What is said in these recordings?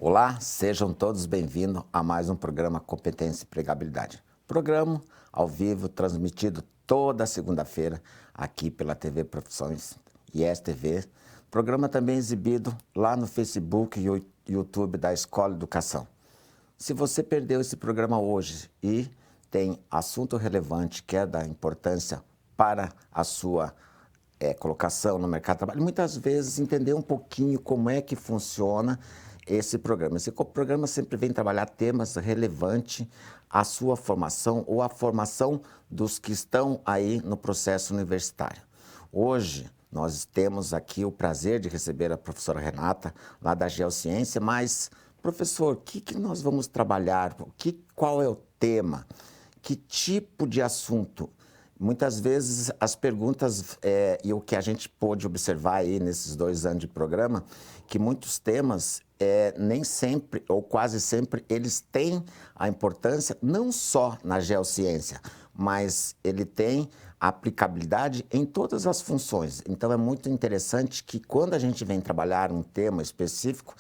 Olá, sejam todos bem-vindos a mais um programa Competência e Empregabilidade. Programa ao vivo, transmitido toda segunda-feira aqui pela TV Profissões e STV. Programa também exibido lá no Facebook e YouTube da Escola Educação. Se você perdeu esse programa hoje e tem assunto relevante que é da importância para a sua colocação no mercado de trabalho, muitas vezes entender um pouquinho como é que funciona esse programa. Esse programa sempre vem trabalhar temas relevantes à sua formação ou à formação dos que estão aí no processo universitário. Hoje, nós temos aqui o prazer de receber a professora Renata, lá da Geociência, mas, professor, o que nós vamos trabalhar? Qual é o tema? Que tipo de assunto? Muitas vezes as perguntas e o que a gente pôde observar aí nesses 2 anos de programa, que muitos temas nem sempre ou quase sempre eles têm a importância não só na geociência, mas ele tem aplicabilidade em todas as funções. Então é muito interessante que quando a gente vem trabalhar um tema específico,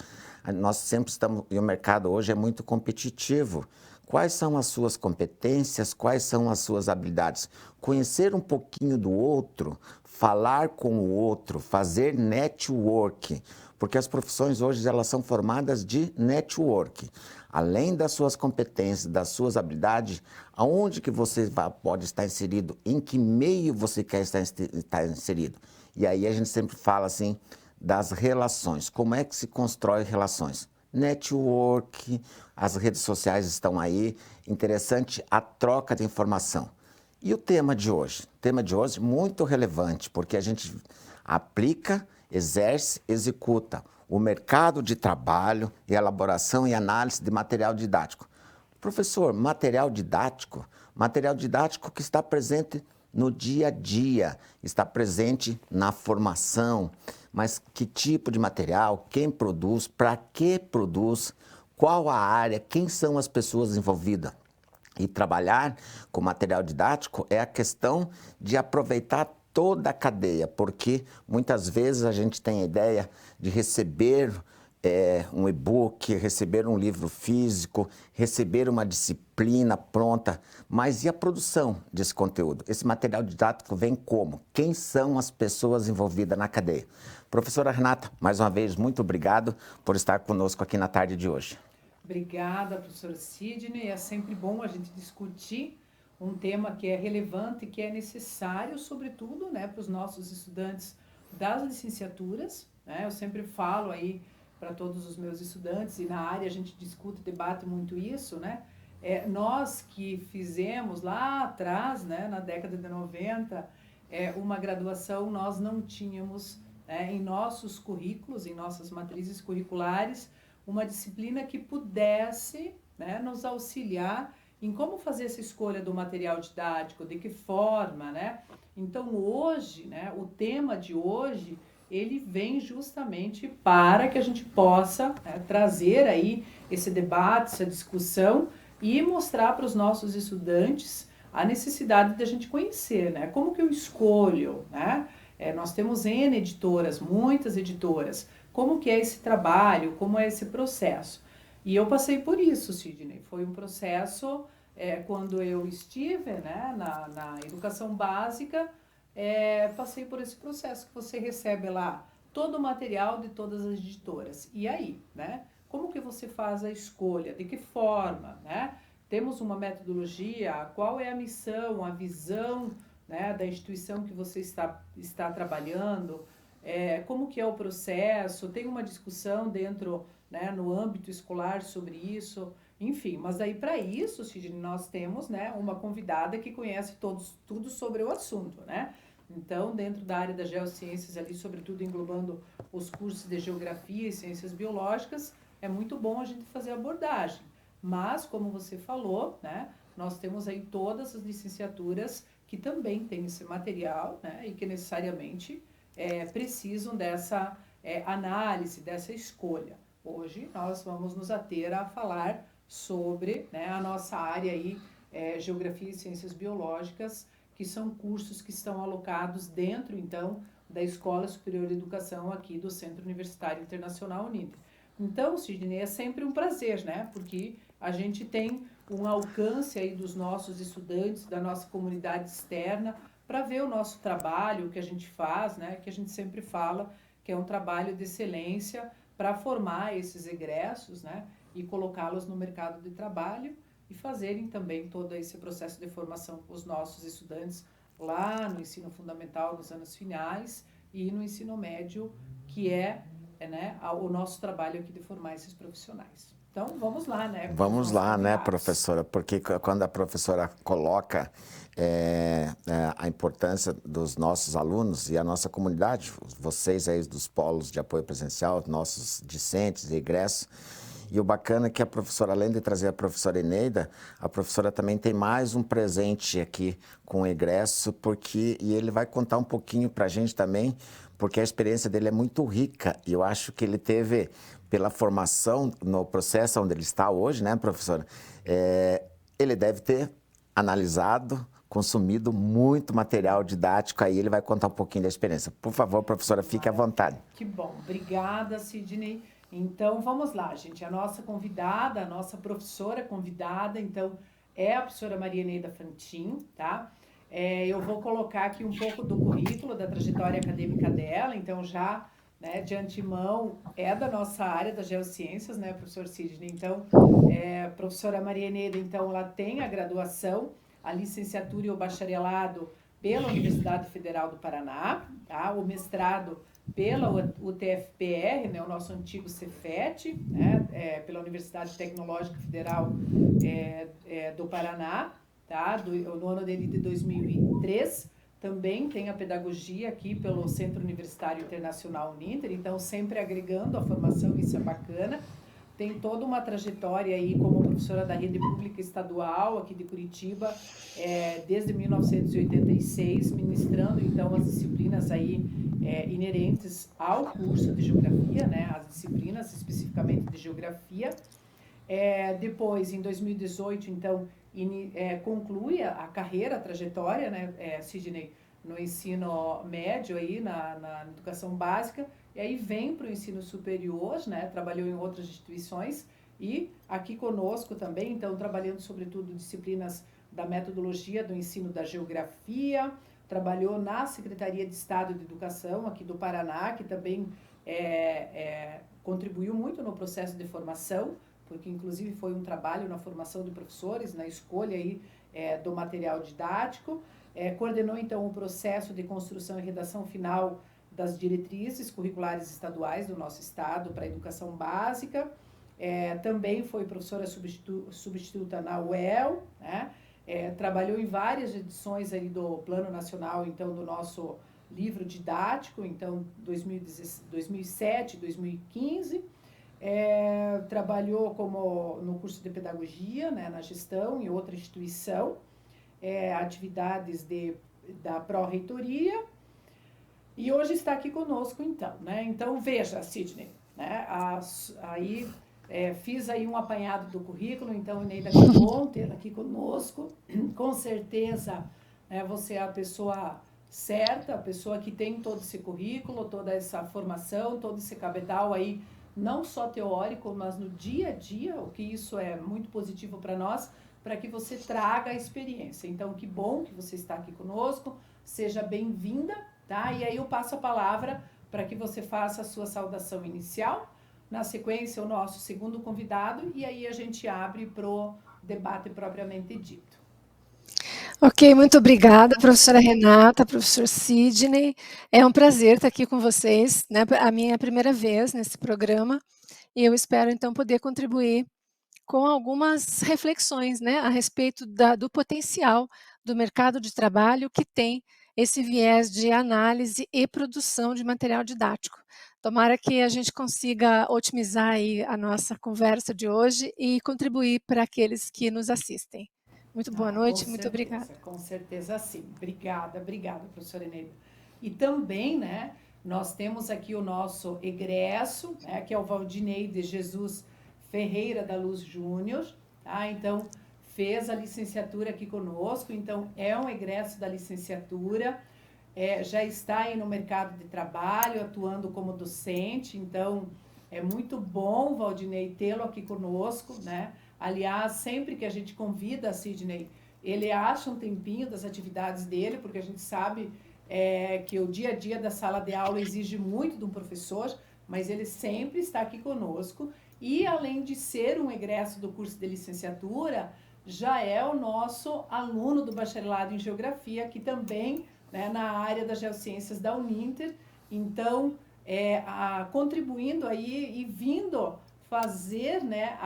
nós sempre estamos, e o mercado hoje é muito competitivo. Quais são as suas competências, quais são as suas habilidades? Conhecer um pouquinho do outro, falar com o outro, fazer network, porque as profissões hoje elas são formadas de network. Além das suas competências, das suas habilidades, aonde que você pode estar inserido, em que meio você quer estar inserido. E aí a gente sempre fala assim das relações, como é que se constrói relações? Network, as redes sociais estão aí, interessante a troca de informação. E o tema de hoje? O tema de hoje é muito relevante, porque a gente aplica, exerce, executa o mercado de trabalho, elaboração e análise de material didático. Professor, material didático que está presente no dia a dia, está presente na formação, mas que tipo de material, quem produz, para que produz, qual a área, quem são as pessoas envolvidas. E trabalhar com material didático é a questão de aproveitar toda a cadeia, porque muitas vezes a gente tem a ideia de receber um e-book, receber um livro físico, receber uma disciplina pronta, mas e a produção desse conteúdo? Esse material didático vem como? Quem são as pessoas envolvidas na cadeia? Professora Renata, mais uma vez, muito obrigado por estar conosco aqui na tarde de hoje. Obrigada, professora Sidney. É sempre bom a gente discutir um tema que é relevante e que é necessário, sobretudo, né, para os nossos estudantes das licenciaturas, né? Eu sempre falo aí para todos os meus estudantes, e na área a gente discute, debate muito isso, né? Nós que fizemos lá atrás, né, na década de 90, uma graduação, nós não tínhamos em nossos currículos, em nossas matrizes curriculares, uma disciplina que pudesse, né, nos auxiliar em como fazer essa escolha do material didático, de que forma, né? Então hoje, né, o tema de hoje, ele vem justamente para que a gente possa, né, trazer aí esse debate, essa discussão e mostrar para os nossos estudantes a necessidade de a gente conhecer, né? Como que eu escolho, né? Nós temos N editoras, muitas editoras. Como que é esse trabalho, como é esse processo? E eu passei por isso, Sidney. Foi um processo, quando eu estive, né, na educação básica, passei por esse processo que você recebe lá todo o material de todas as editoras. E aí, né? Como que você faz a escolha? De que forma, né? Temos uma metodologia, qual é a missão, a visão, né, da instituição que você está trabalhando, como que é o processo, tem uma discussão dentro, né, no âmbito escolar sobre isso, enfim, mas aí para isso, Sidney, nós temos, né, uma convidada que conhece tudo sobre o assunto, né? Então, dentro da área das geociências ali, sobretudo englobando os cursos de geografia e ciências biológicas, é muito bom a gente fazer abordagem. Mas, como você falou, né, nós temos aí todas as licenciaturas que também têm esse material, né, e que necessariamente precisam dessa análise, dessa escolha. Hoje nós vamos nos ater a falar sobre, né, a nossa área aí, Geografia e Ciências Biológicas, que são cursos que estão alocados dentro, então, da Escola Superior de Educação aqui do Centro Universitário Internacional Uninter. Então, Sidney, é sempre um prazer, né? Porque a gente tem um alcance aí dos nossos estudantes, da nossa comunidade externa, para ver o nosso trabalho, o que a gente faz, né? Que a gente sempre fala que é um trabalho de excelência para formar esses egressos, né? E colocá-los no mercado de trabalho e fazerem também todo esse processo de formação com os nossos estudantes lá no ensino fundamental, nos anos finais, e no ensino médio, que né, o nosso trabalho aqui de formar esses profissionais. Então, vamos lá, né? Vamos lá, né, professora? Porque quando a professora coloca a importância dos nossos alunos e a nossa comunidade, vocês aí dos polos de apoio presencial, nossos discentes e egressos, e o bacana é que a professora, além de trazer a professora Eneida, a professora também tem mais um presente aqui com o egresso, e ele vai contar um pouquinho para a gente também, porque a experiência dele é muito rica, e eu acho que ele teve, pela formação no processo onde ele está hoje, né, professora, ele deve ter analisado, consumido muito material didático, aí ele vai contar um pouquinho da experiência. Por favor, professora, fique à vontade. Que bom. Obrigada, Sidney. Então, vamos lá, gente. A nossa convidada, a nossa professora convidada, então, é a professora Maria Eneida Fantin, tá? Eu vou colocar aqui um pouco do currículo, da trajetória acadêmica dela, então já, né, de antemão, é da nossa área das geociências, né, professor Sidney? Então, professora Maria Eneida, então, ela tem a graduação, a licenciatura e o bacharelado pela Universidade Federal do Paraná, tá? O mestrado pela UTFPR, né, o nosso antigo Cefet, né, pela Universidade Tecnológica Federal do Paraná, tá, no ano dele de 2003. Também tem a pedagogia aqui pelo Centro Universitário Internacional Uninter, então sempre agregando a formação, isso é bacana. Tem toda uma trajetória aí como professora da rede pública estadual aqui de Curitiba, desde 1986, ministrando então as disciplinas aí inerentes ao curso de geografia, né, as disciplinas especificamente de geografia. Depois, em 2018, então, conclui a carreira, a trajetória, né, Sidney, no ensino médio, aí, na educação básica, e aí vem para o ensino superior, né, trabalhou em outras instituições, e aqui conosco também, então, trabalhando sobretudo disciplinas da metodologia do ensino da geografia, trabalhou na Secretaria de Estado de Educação aqui do Paraná, que também contribuiu muito no processo de formação, porque inclusive foi um trabalho na formação de professores, na escolha aí, do material didático, coordenou então o processo de construção e redação final das diretrizes curriculares estaduais do nosso estado para a educação básica, também foi professora substituta na UEL, né? Trabalhou em várias edições aí do Plano Nacional, então, do nosso livro didático, então, 2007, 2015, trabalhou no curso de pedagogia, né, na gestão, em outra instituição, atividades da pró-reitoria, e hoje está aqui conosco, então, né? Então, veja, Sidney, né? Aí fiz aí um apanhado do currículo, então, Eneida, que bom tê-la aqui conosco, com certeza, né, você é a pessoa certa, a pessoa que tem todo esse currículo, toda essa formação, todo esse capital aí, não só teórico, mas no dia a dia, o que isso é muito positivo para nós, para que você traga a experiência. Então, que bom que você está aqui conosco, seja bem-vinda, tá? E aí eu passo a palavra para que você faça a sua saudação inicial, na sequência o nosso segundo convidado, e aí a gente abre para o debate propriamente dito. Ok, muito obrigada, professora Renata, professor Sidney. É um prazer estar aqui com vocês, né? A minha primeira vez nesse programa, e eu espero então poder contribuir com algumas reflexões, né, a respeito do potencial do mercado de trabalho que tem esse viés de análise e produção de material didático. Tomara que a gente consiga otimizar aí a nossa conversa de hoje e contribuir para aqueles que nos assistem. Muito boa noite, muito obrigada. Com certeza sim. Obrigada, professora Eneida. E também, né, nós temos aqui o nosso egresso, né, que é o Valdinei de Jesus Ferreira da Luz Júnior, tá? Então, fez a licenciatura aqui conosco, então é um egresso da licenciatura, já está aí no mercado de trabalho, atuando como docente, então É muito bom, Valdinei, tê-lo aqui conosco, né? Aliás, sempre que a gente convida a Sidney, ele acha um tempinho das atividades dele, porque a gente sabe que o dia a dia da sala de aula exige muito de um professor, mas ele sempre está aqui conosco. E além de ser um egresso do curso de licenciatura, já é o nosso aluno do bacharelado em geografia, que também, né, na área das geociências da Uninter. Então, contribuindo aí e vindo fazer, né,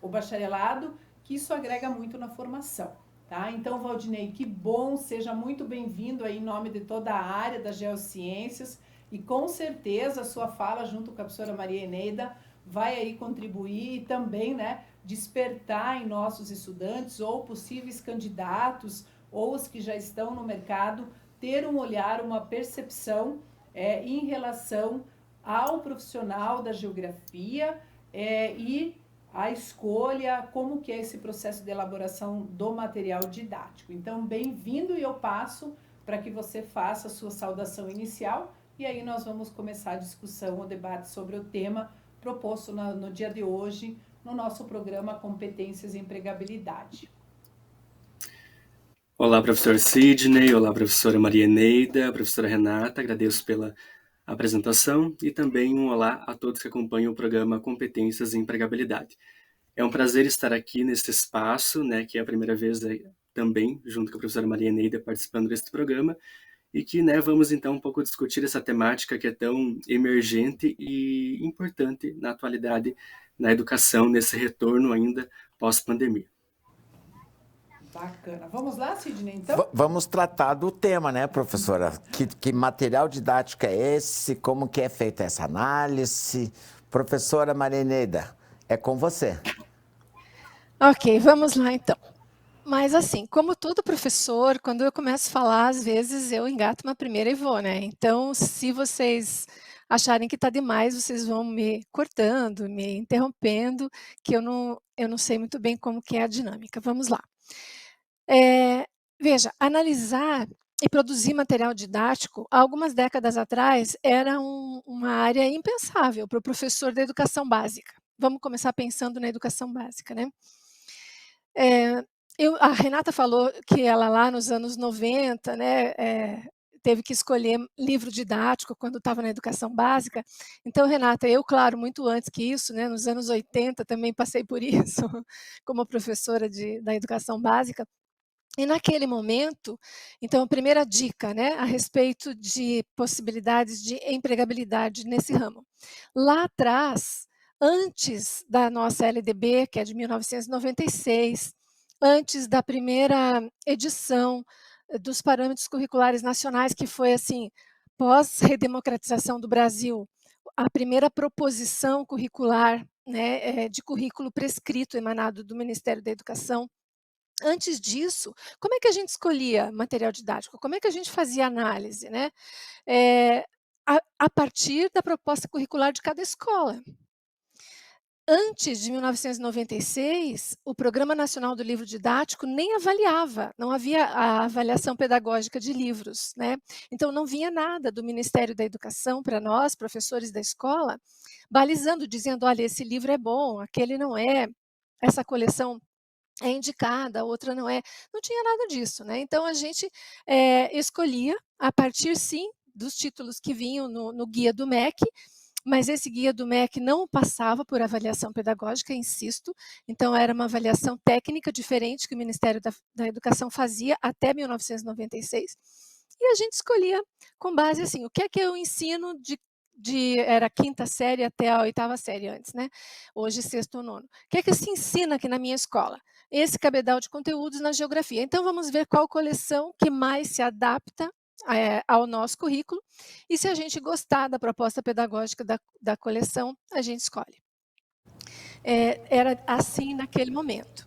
o bacharelado, que isso agrega muito na formação. Tá? Então, Valdinei, que bom, seja muito bem-vindo aí em nome de toda a área das geociências, e com certeza a sua fala junto com a professora Maria Eneida vai aí contribuir e também, né, despertar em nossos estudantes ou possíveis candidatos ou os que já estão no mercado, ter um olhar, uma percepção em relação ao profissional da geografia e a escolha, como que é esse processo de elaboração do material didático. Então, bem-vindo, e eu passo para que você faça a sua saudação inicial, e aí nós vamos começar a discussão, o debate sobre o tema proposto no dia de hoje, no nosso programa Competências e Empregabilidade. Olá, professor Sidney, olá, professora Maria Eneida, professora Renata, agradeço pela apresentação e também um olá a todos que acompanham o programa Competências e Empregabilidade. É um prazer estar aqui nesse espaço, né, que é a primeira vez também, junto com a professora Maria Eneida, participando deste programa, e que, né, vamos então um pouco discutir essa temática que é tão emergente e importante na atualidade na educação, nesse retorno ainda pós-pandemia. Bacana. Vamos lá, Sidney, então? Vamos tratar do tema, né, professora? Que material didático é esse? Como que é feita essa análise? Professora Maria Eneida, é com você. Ok, vamos lá então. Mas assim, como todo professor, quando eu começo a falar, às vezes eu engato uma primeira e vou, né? Então, se vocês acharem que está demais, vocês vão me cortando, me interrompendo, que eu não sei muito bem como que é a dinâmica. Vamos lá. Veja, analisar e produzir material didático, há algumas décadas atrás, era uma área impensável para o professor da educação básica. Vamos começar pensando na educação básica, né? A Renata falou que ela lá nos anos 90, né, teve que escolher livro didático quando estava na educação básica. Então, Renata, eu, claro, muito antes que isso, né, nos anos 80 também passei por isso, como professora da educação básica. E naquele momento, então a primeira dica, né, a respeito de possibilidades de empregabilidade nesse ramo. Lá atrás, antes da nossa LDB, que é de 1996, antes da primeira edição dos parâmetros curriculares nacionais, que foi assim, pós-redemocratização do Brasil, a primeira proposição curricular, né, de currículo prescrito emanado do Ministério da Educação. Antes disso, como é que a gente escolhia material didático? Como é que a gente fazia análise, né? A partir da proposta curricular de cada escola. Antes de 1996, o Programa Nacional do Livro Didático nem avaliava, não havia a avaliação pedagógica de livros, né? Então não vinha nada do Ministério da Educação para nós, professores da escola, balizando, dizendo, olha, esse livro é bom, aquele não é, essa coleção é indicada, a outra não é. Não tinha nada disso, né? Então a gente escolhia, a partir sim dos títulos que vinham no guia do MEC, mas esse guia do MEC não passava por avaliação pedagógica, insisto, então era uma avaliação técnica diferente que o Ministério da Educação fazia até 1996, e a gente escolhia com base assim, o que é que eu ensino era a quinta série até a oitava série antes, né? Hoje sexto ou nono. O que é que se ensina aqui na minha escola? Esse cabedal de conteúdos na geografia. Então vamos ver qual coleção que mais se adapta ao nosso currículo, e se a gente gostar da proposta pedagógica da coleção, a gente escolhe. Era assim naquele momento.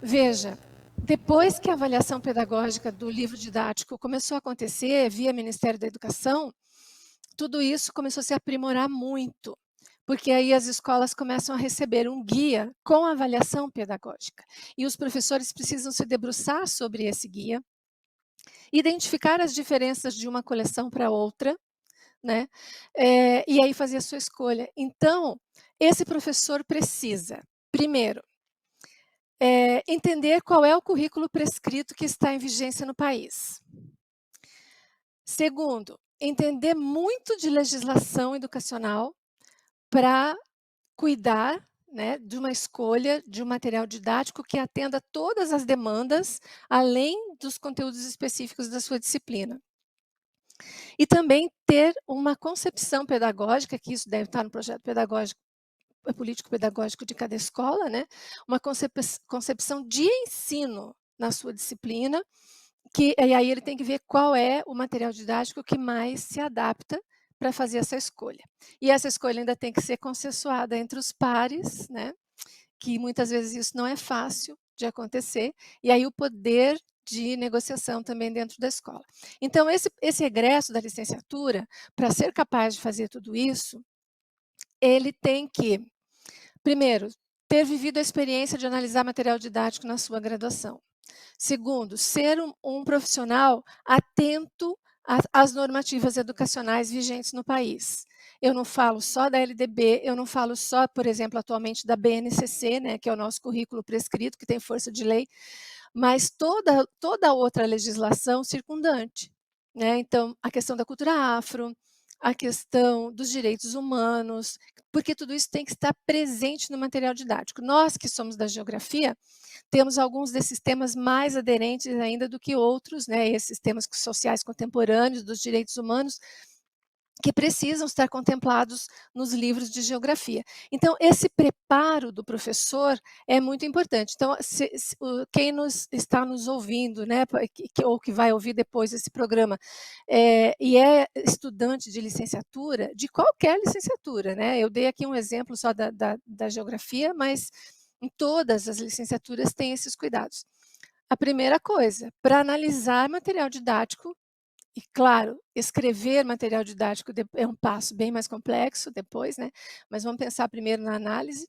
Veja, depois que a avaliação pedagógica do livro didático começou a acontecer via Ministério da Educação, tudo isso começou a se aprimorar muito, porque aí as escolas começam a receber um guia com avaliação pedagógica, e os professores precisam se debruçar sobre esse guia, identificar as diferenças de uma coleção para outra, né? E aí fazer a sua escolha. Então, esse professor precisa, primeiro, entender qual é o currículo prescrito que está em vigência no país. Segundo, entender muito de legislação educacional para cuidar, né, de uma escolha de um material didático que atenda todas as demandas, além dos conteúdos específicos da sua disciplina. E também ter uma concepção pedagógica, que isso deve estar no projeto pedagógico, político-pedagógico de cada escola, né, uma concepção de ensino na sua disciplina, e aí ele tem que ver qual é o material didático que mais se adapta para fazer essa escolha. E essa escolha ainda tem que ser consensuada entre os pares, né, que muitas vezes isso não é fácil de acontecer, e aí o poder de negociação também dentro da escola. Então, esse egresso da licenciatura, para ser capaz de fazer tudo isso, ele tem que, primeiro, ter vivido a experiência de analisar material didático na sua graduação. Segundo, ser um profissional atento às normativas educacionais vigentes no país. Eu não falo só da LDB, eu não falo só, por exemplo, atualmente da BNCC, né, que é o nosso currículo prescrito, que tem força de lei, mas toda outra legislação circundante, né? Então, a questão da cultura afro, a questão dos direitos humanos, porque tudo isso tem que estar presente no material didático. Nós que somos da geografia, temos alguns desses temas mais aderentes ainda do que outros, né? Esses temas sociais contemporâneos, dos direitos humanos, que precisam estar contemplados nos livros de geografia. Então, esse preparo do professor é muito importante. Então, quem está nos ouvindo, né, ou que vai ouvir depois esse programa, e é estudante de licenciatura, de qualquer licenciatura, né? Eu dei aqui um exemplo só da geografia, mas em todas as licenciaturas tem esses cuidados. A primeira coisa, para analisar material didático, e, claro, escrever material didático é um passo bem mais complexo depois, né? Mas vamos pensar primeiro na análise.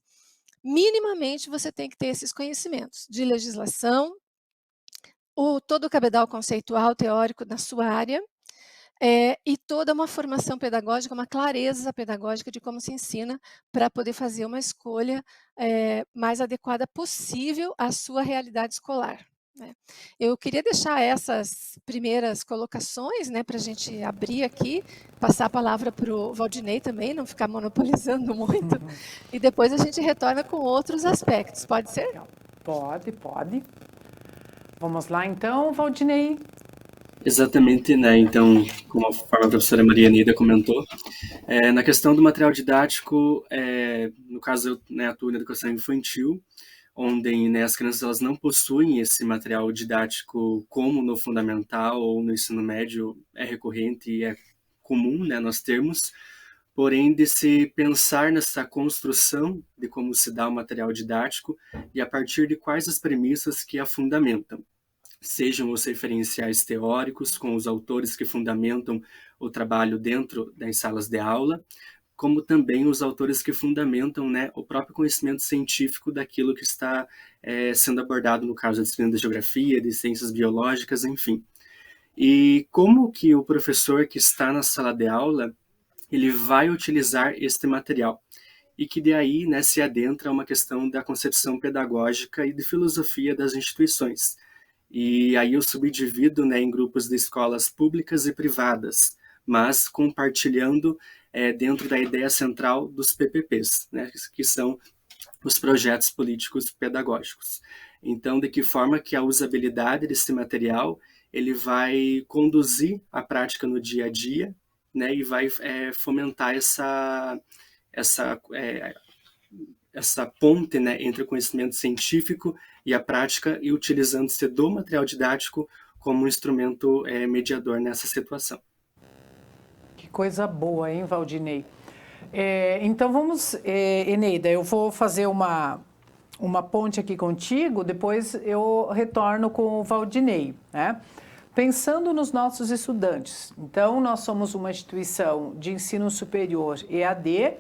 Minimamente, você tem que ter esses conhecimentos de legislação, todo o cabedal conceitual, teórico na sua área, e toda uma formação pedagógica, uma clareza pedagógica de como se ensina para poder fazer uma escolha mais adequada possível à sua realidade escolar. Eu queria deixar essas primeiras colocações, né, para a gente abrir aqui, passar a palavra para o Valdinei também, não ficar monopolizando muito, e depois a gente retorna com outros aspectos. Pode ser? Pode. Vamos lá então, Valdinei. Exatamente, né? Então, como a professora Maria Neida comentou, na questão do material didático, no caso eu, né, atuo na educação infantil, onde, né, as crianças elas não possuem esse material didático como no fundamental ou no ensino médio é recorrente e é comum, né, nós termos, porém de se pensar nessa construção de como se dá o material didático e a partir de quais as premissas que a fundamentam. Sejam os referenciais teóricos com os autores que fundamentam o trabalho dentro das salas de aula, como também os autores que fundamentam, né, o próprio conhecimento científico daquilo que está sendo abordado no caso da disciplina de geografia, de ciências biológicas, enfim. E como que o professor que está na sala de aula, ele vai utilizar este material? E que daí, né, se adentra uma questão da concepção pedagógica e de filosofia das instituições. E aí eu subdivido, né, em grupos de escolas públicas e privadas, mas compartilhando dentro da ideia central dos PPPs, né, que são os projetos políticos pedagógicos. Então, de que forma que a usabilidade desse material ele vai conduzir a prática no dia a dia, né, e vai fomentar essa ponte, né, entre o conhecimento científico e a prática, e utilizando-se do material didático como um instrumento mediador nessa situação. Que coisa boa, hein, Valdinei? Então vamos, Eneida, eu vou fazer uma ponte aqui contigo, depois eu retorno com o Valdinei, né? Pensando nos nossos estudantes, então nós somos uma instituição de ensino superior EAD,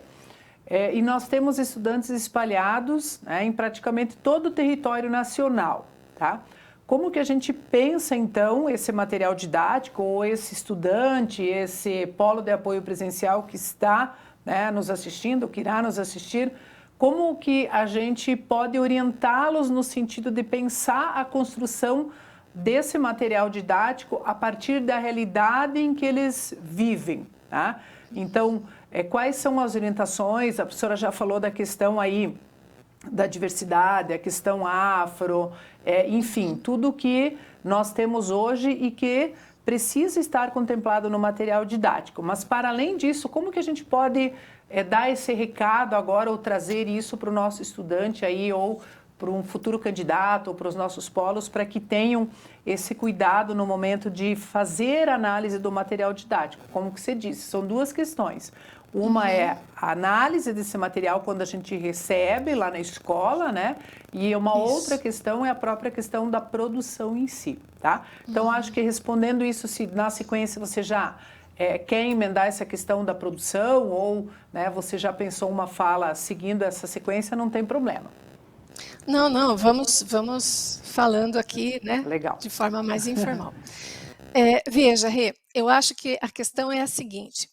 e nós temos estudantes espalhados, né, em praticamente todo o território nacional, tá? como que a gente pensa, então, esse material didático, ou esse estudante, esse polo de apoio presencial que está, né, nos assistindo, que irá nos assistir, como que a gente pode orientá-los no sentido de pensar a construção desse material didático a partir da realidade em que eles vivem, tá? Então, quais são as orientações? A professora já falou da questão aí da diversidade, a questão afro, enfim, tudo que nós temos hoje e que precisa estar contemplado no material didático. Mas, para além disso, como que a gente pode dar esse recado agora ou trazer isso para o nosso estudante aí, ou para um futuro candidato, ou para os nossos polos, para que tenham esse cuidado no momento de fazer análise do material didático? Como que você disse, são duas questões. Uma é a análise desse material quando a gente recebe lá na escola, né? E uma outra questão é a própria questão da produção em si, tá? Então, acho que respondendo isso, se na sequência você já quer emendar essa questão da produção, ou, né, você já pensou uma fala seguindo essa sequência, não tem problema. Não, vamos falando aqui, né? Legal. De forma mais informal. Veja, Rê, eu acho que a questão é a seguinte.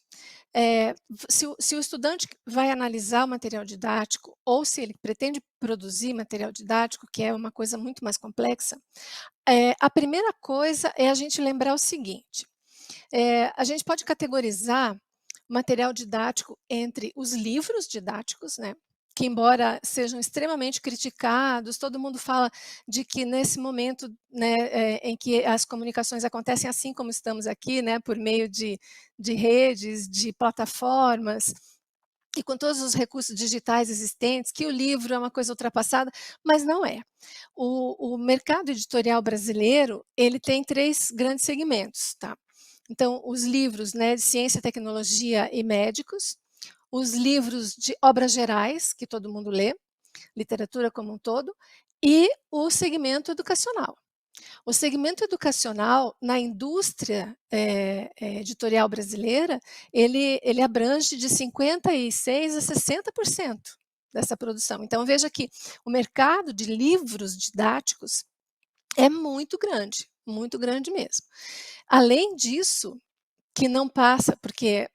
Se o estudante vai analisar o material didático, ou se ele pretende produzir material didático, que é uma coisa muito mais complexa, a primeira coisa é a gente lembrar o seguinte: a gente pode categorizar material didático entre os livros didáticos, né? Que, embora sejam extremamente criticados, todo mundo fala de que nesse momento, né, em que as comunicações acontecem assim como estamos aqui, né, por meio de redes, de plataformas, e com todos os recursos digitais existentes, que o livro é uma coisa ultrapassada, mas não é. O mercado editorial brasileiro, ele tem 3 grandes segmentos, tá? Então, os livros, né, de ciência, tecnologia e médicos, os livros de obras gerais, que todo mundo lê, literatura como um todo, e o segmento educacional. O segmento educacional, na indústria editorial brasileira, ele abrange de 56% a 60% dessa produção. Então, veja que o mercado de livros didáticos é muito grande mesmo. Além disso, que não passa, porque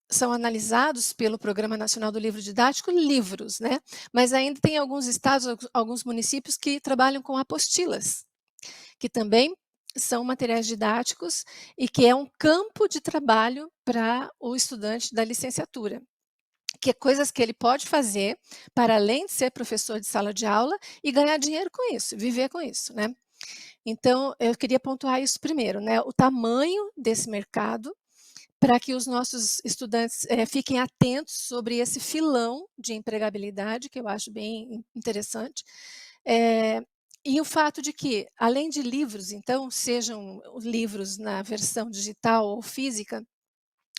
são analisados pelo Programa Nacional do Livro Didático livros, né? Mas ainda tem alguns estados, alguns municípios que trabalham com apostilas, que também são materiais didáticos e que é um campo de trabalho para o estudante da licenciatura, que é coisas que ele pode fazer para além de ser professor de sala de aula e ganhar dinheiro com isso, viver com isso, né? Então, eu queria pontuar isso primeiro, né? O tamanho desse mercado, para que os nossos estudantes fiquem atentos sobre esse filão de empregabilidade, que eu acho bem interessante. E o fato de que, além de livros, então, sejam livros na versão digital ou física,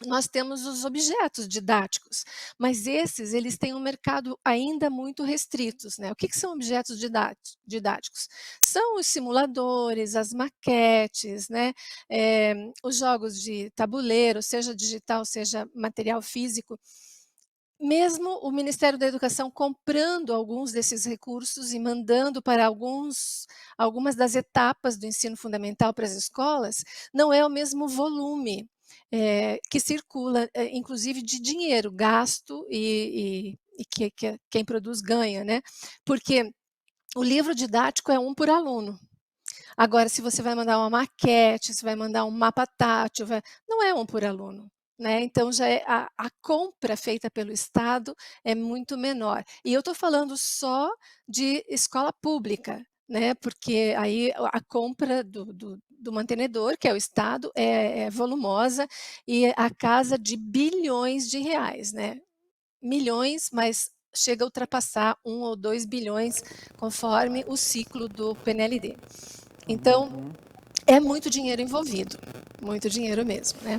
nós temos os objetos didáticos, mas esses, eles têm um mercado ainda muito restritos, né? O que são objetos didáticos? São os simuladores, as maquetes, né? Os jogos de tabuleiro, seja digital, seja material físico. Mesmo o Ministério da Educação comprando alguns desses recursos e mandando para algumas das etapas do ensino fundamental para as escolas, não é o mesmo volume que circula, inclusive de dinheiro gasto e que quem produz ganha, né? Porque o livro didático é um por aluno. Agora, se você vai mandar uma maquete, se vai mandar um mapa tátil, não é um por aluno. Né? Então, já a compra feita pelo Estado é muito menor. E eu estou falando só de escola pública, né? Porque aí a compra do mantenedor, que é o Estado, é volumosa e a casa de bilhões de reais, né? Milhões, mas chega a ultrapassar 1 ou 2 bilhões, conforme o ciclo do PNLD. Então, é muito dinheiro envolvido, muito dinheiro mesmo, né?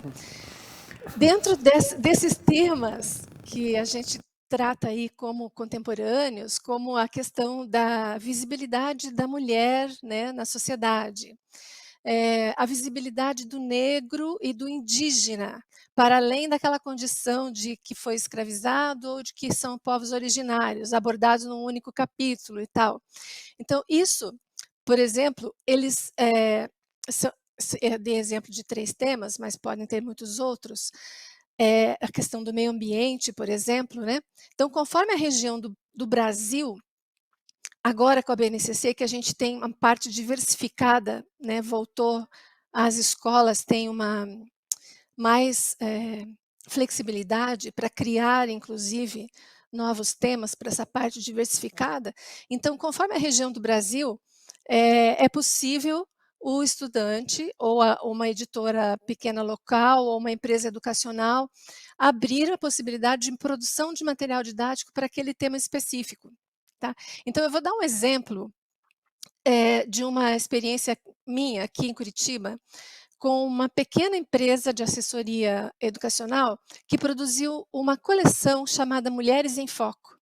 Dentro desses temas que a gente trata aí como contemporâneos, como a questão da visibilidade da mulher, né, na sociedade, a visibilidade do negro e do indígena, para além daquela condição de que foi escravizado ou de que são povos originários, abordados num único capítulo e tal. Então, isso Por exemplo, eles dei exemplo de 3 temas, mas podem ter muitos outros. A questão do meio ambiente, por exemplo, né. Então, conforme a região do Brasil, agora com a BNCC, que a gente tem uma parte diversificada, né, voltou as escolas têm uma mais flexibilidade para criar, inclusive, novos temas para essa parte diversificada. Então, conforme a região do Brasil, é possível o estudante ou uma editora pequena local ou uma empresa educacional abrir a possibilidade de produção de material didático para aquele tema específico. Tá? Então, eu vou dar um exemplo de uma experiência minha aqui em Curitiba, com uma pequena empresa de assessoria educacional que produziu uma coleção chamada Mulheres em Foco.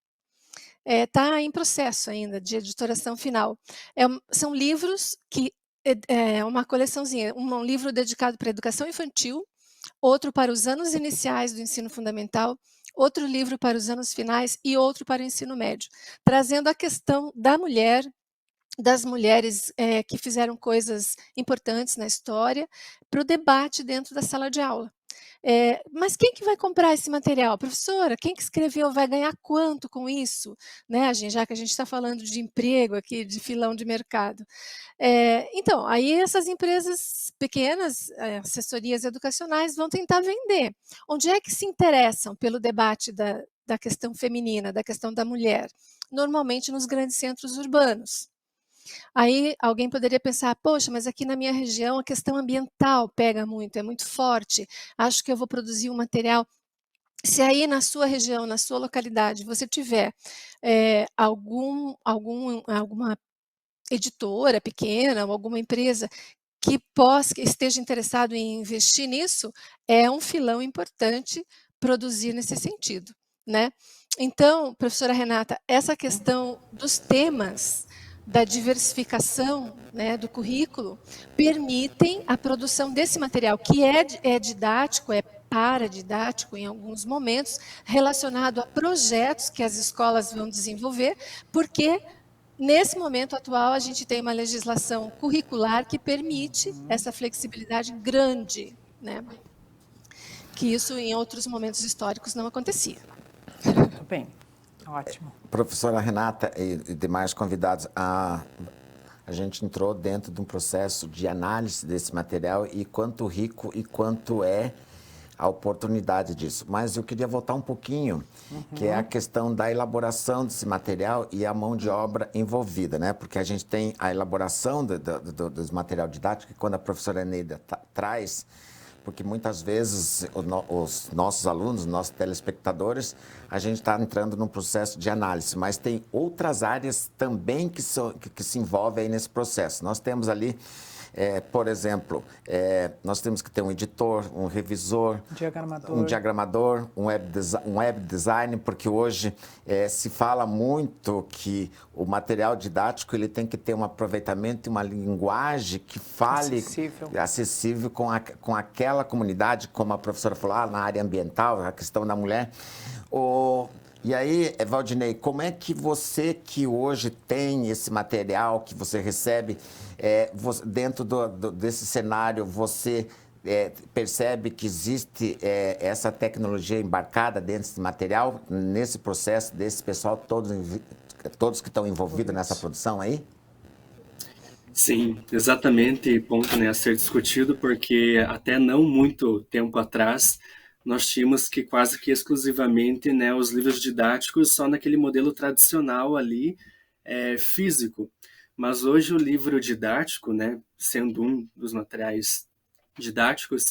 Está em processo ainda de editoração final. São livros que uma coleçãozinha, um livro dedicado para a educação infantil, outro para os anos iniciais do ensino fundamental, outro livro para os anos finais e outro para o ensino médio, trazendo a questão da mulher, das mulheres que fizeram coisas importantes na história, para o debate dentro da sala de aula. Mas quem que vai comprar esse material? Professora, quem que escreveu vai ganhar quanto com isso? Né, já que a gente está falando de emprego aqui, de filão de mercado. Então, aí essas empresas pequenas, assessorias educacionais, vão tentar vender. Onde é que se interessam pelo debate da questão feminina, da questão da mulher? Normalmente nos grandes centros urbanos. Aí alguém poderia pensar, poxa, mas aqui na minha região a questão ambiental pega muito, é muito forte, acho que eu vou produzir um material. Se aí na sua região, na sua localidade, você tiver alguma editora pequena ou alguma empresa que esteja interessado em investir nisso, é um filão importante produzir nesse sentido, né? Então, professora Renata, essa questão dos temas, da diversificação, né, do currículo, permitem a produção desse material, que é didático, é paradidático em alguns momentos, relacionado a projetos que as escolas vão desenvolver, porque nesse momento atual a gente tem uma legislação curricular que permite essa flexibilidade grande, né? Que isso em outros momentos históricos não acontecia. Muito bem, ótimo. Professora Renata e demais convidados, a gente entrou dentro de um processo de análise desse material e quanto rico e quanto é a oportunidade disso. Mas eu queria voltar um pouquinho, que é a questão da elaboração desse material e a mão de obra envolvida, né? Porque a gente tem a elaboração do material didático, e quando a professora Eneida traz, porque muitas vezes os nossos alunos, os nossos telespectadores, a gente está entrando num processo de análise, mas tem outras áreas também que se envolvem aí nesse processo. Nós temos ali, por exemplo, nós temos que ter um editor, um revisor, um diagramador, um web design, porque hoje se fala muito que o material didático ele tem que ter um aproveitamento e uma linguagem que fale acessível com aquela comunidade, como a professora falou, na área ambiental, a questão da mulher. E aí, Valdinei, como é que você que hoje tem esse material que você recebe, dentro desse cenário, você percebe que existe essa tecnologia embarcada dentro desse material, nesse processo desse pessoal, todos que estão envolvidos nessa produção aí? Sim, exatamente, ponto, né, a ser discutido, porque até não muito tempo atrás nós tínhamos que quase que exclusivamente, né, os livros didáticos só naquele modelo tradicional ali, físico. Mas hoje o livro didático, né, sendo um dos materiais didáticos,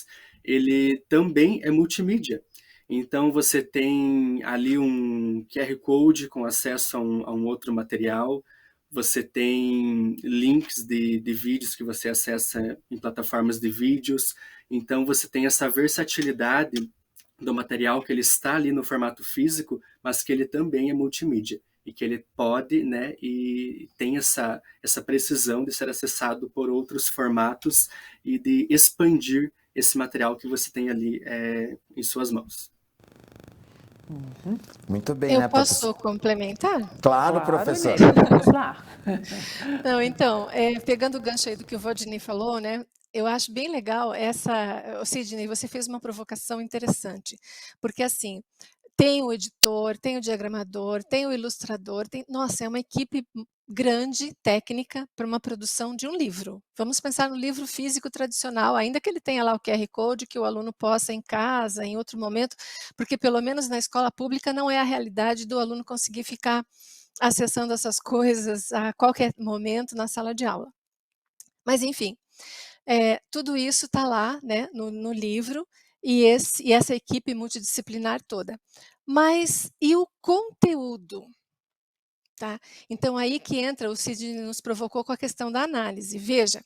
ele também é multimídia. Então você tem ali um QR Code com acesso a um outro material, você tem links de vídeos que você acessa em plataformas de vídeos, então você tem essa versatilidade do material que ele está ali no formato físico, mas que ele também é multimídia e que ele pode, né, e tem essa precisão de ser acessado por outros formatos e de expandir esse material que você tem ali em suas mãos. Muito bem, Eu né, posso professor? complementar? Claro, Claro, professor. Neide, vamos lá. Não, então, pegando o gancho aí do que o Valdinei falou, né? Eu acho bem legal essa. Sidney, você fez uma provocação interessante, porque assim, tem o editor, tem o diagramador, tem o ilustrador, nossa, é uma equipe grande, técnica, para uma produção de um livro. Vamos pensar no livro físico tradicional, ainda que ele tenha lá o QR Code, que o aluno possa em casa, em outro momento, porque pelo menos na escola pública não é a realidade do aluno conseguir ficar acessando essas coisas a qualquer momento na sala de aula. Mas, enfim, tudo isso está lá, né, no livro, e essa equipe multidisciplinar toda. Mas e o conteúdo? Tá? Então, aí que entra, o Sidney nos provocou com a questão da análise. Veja,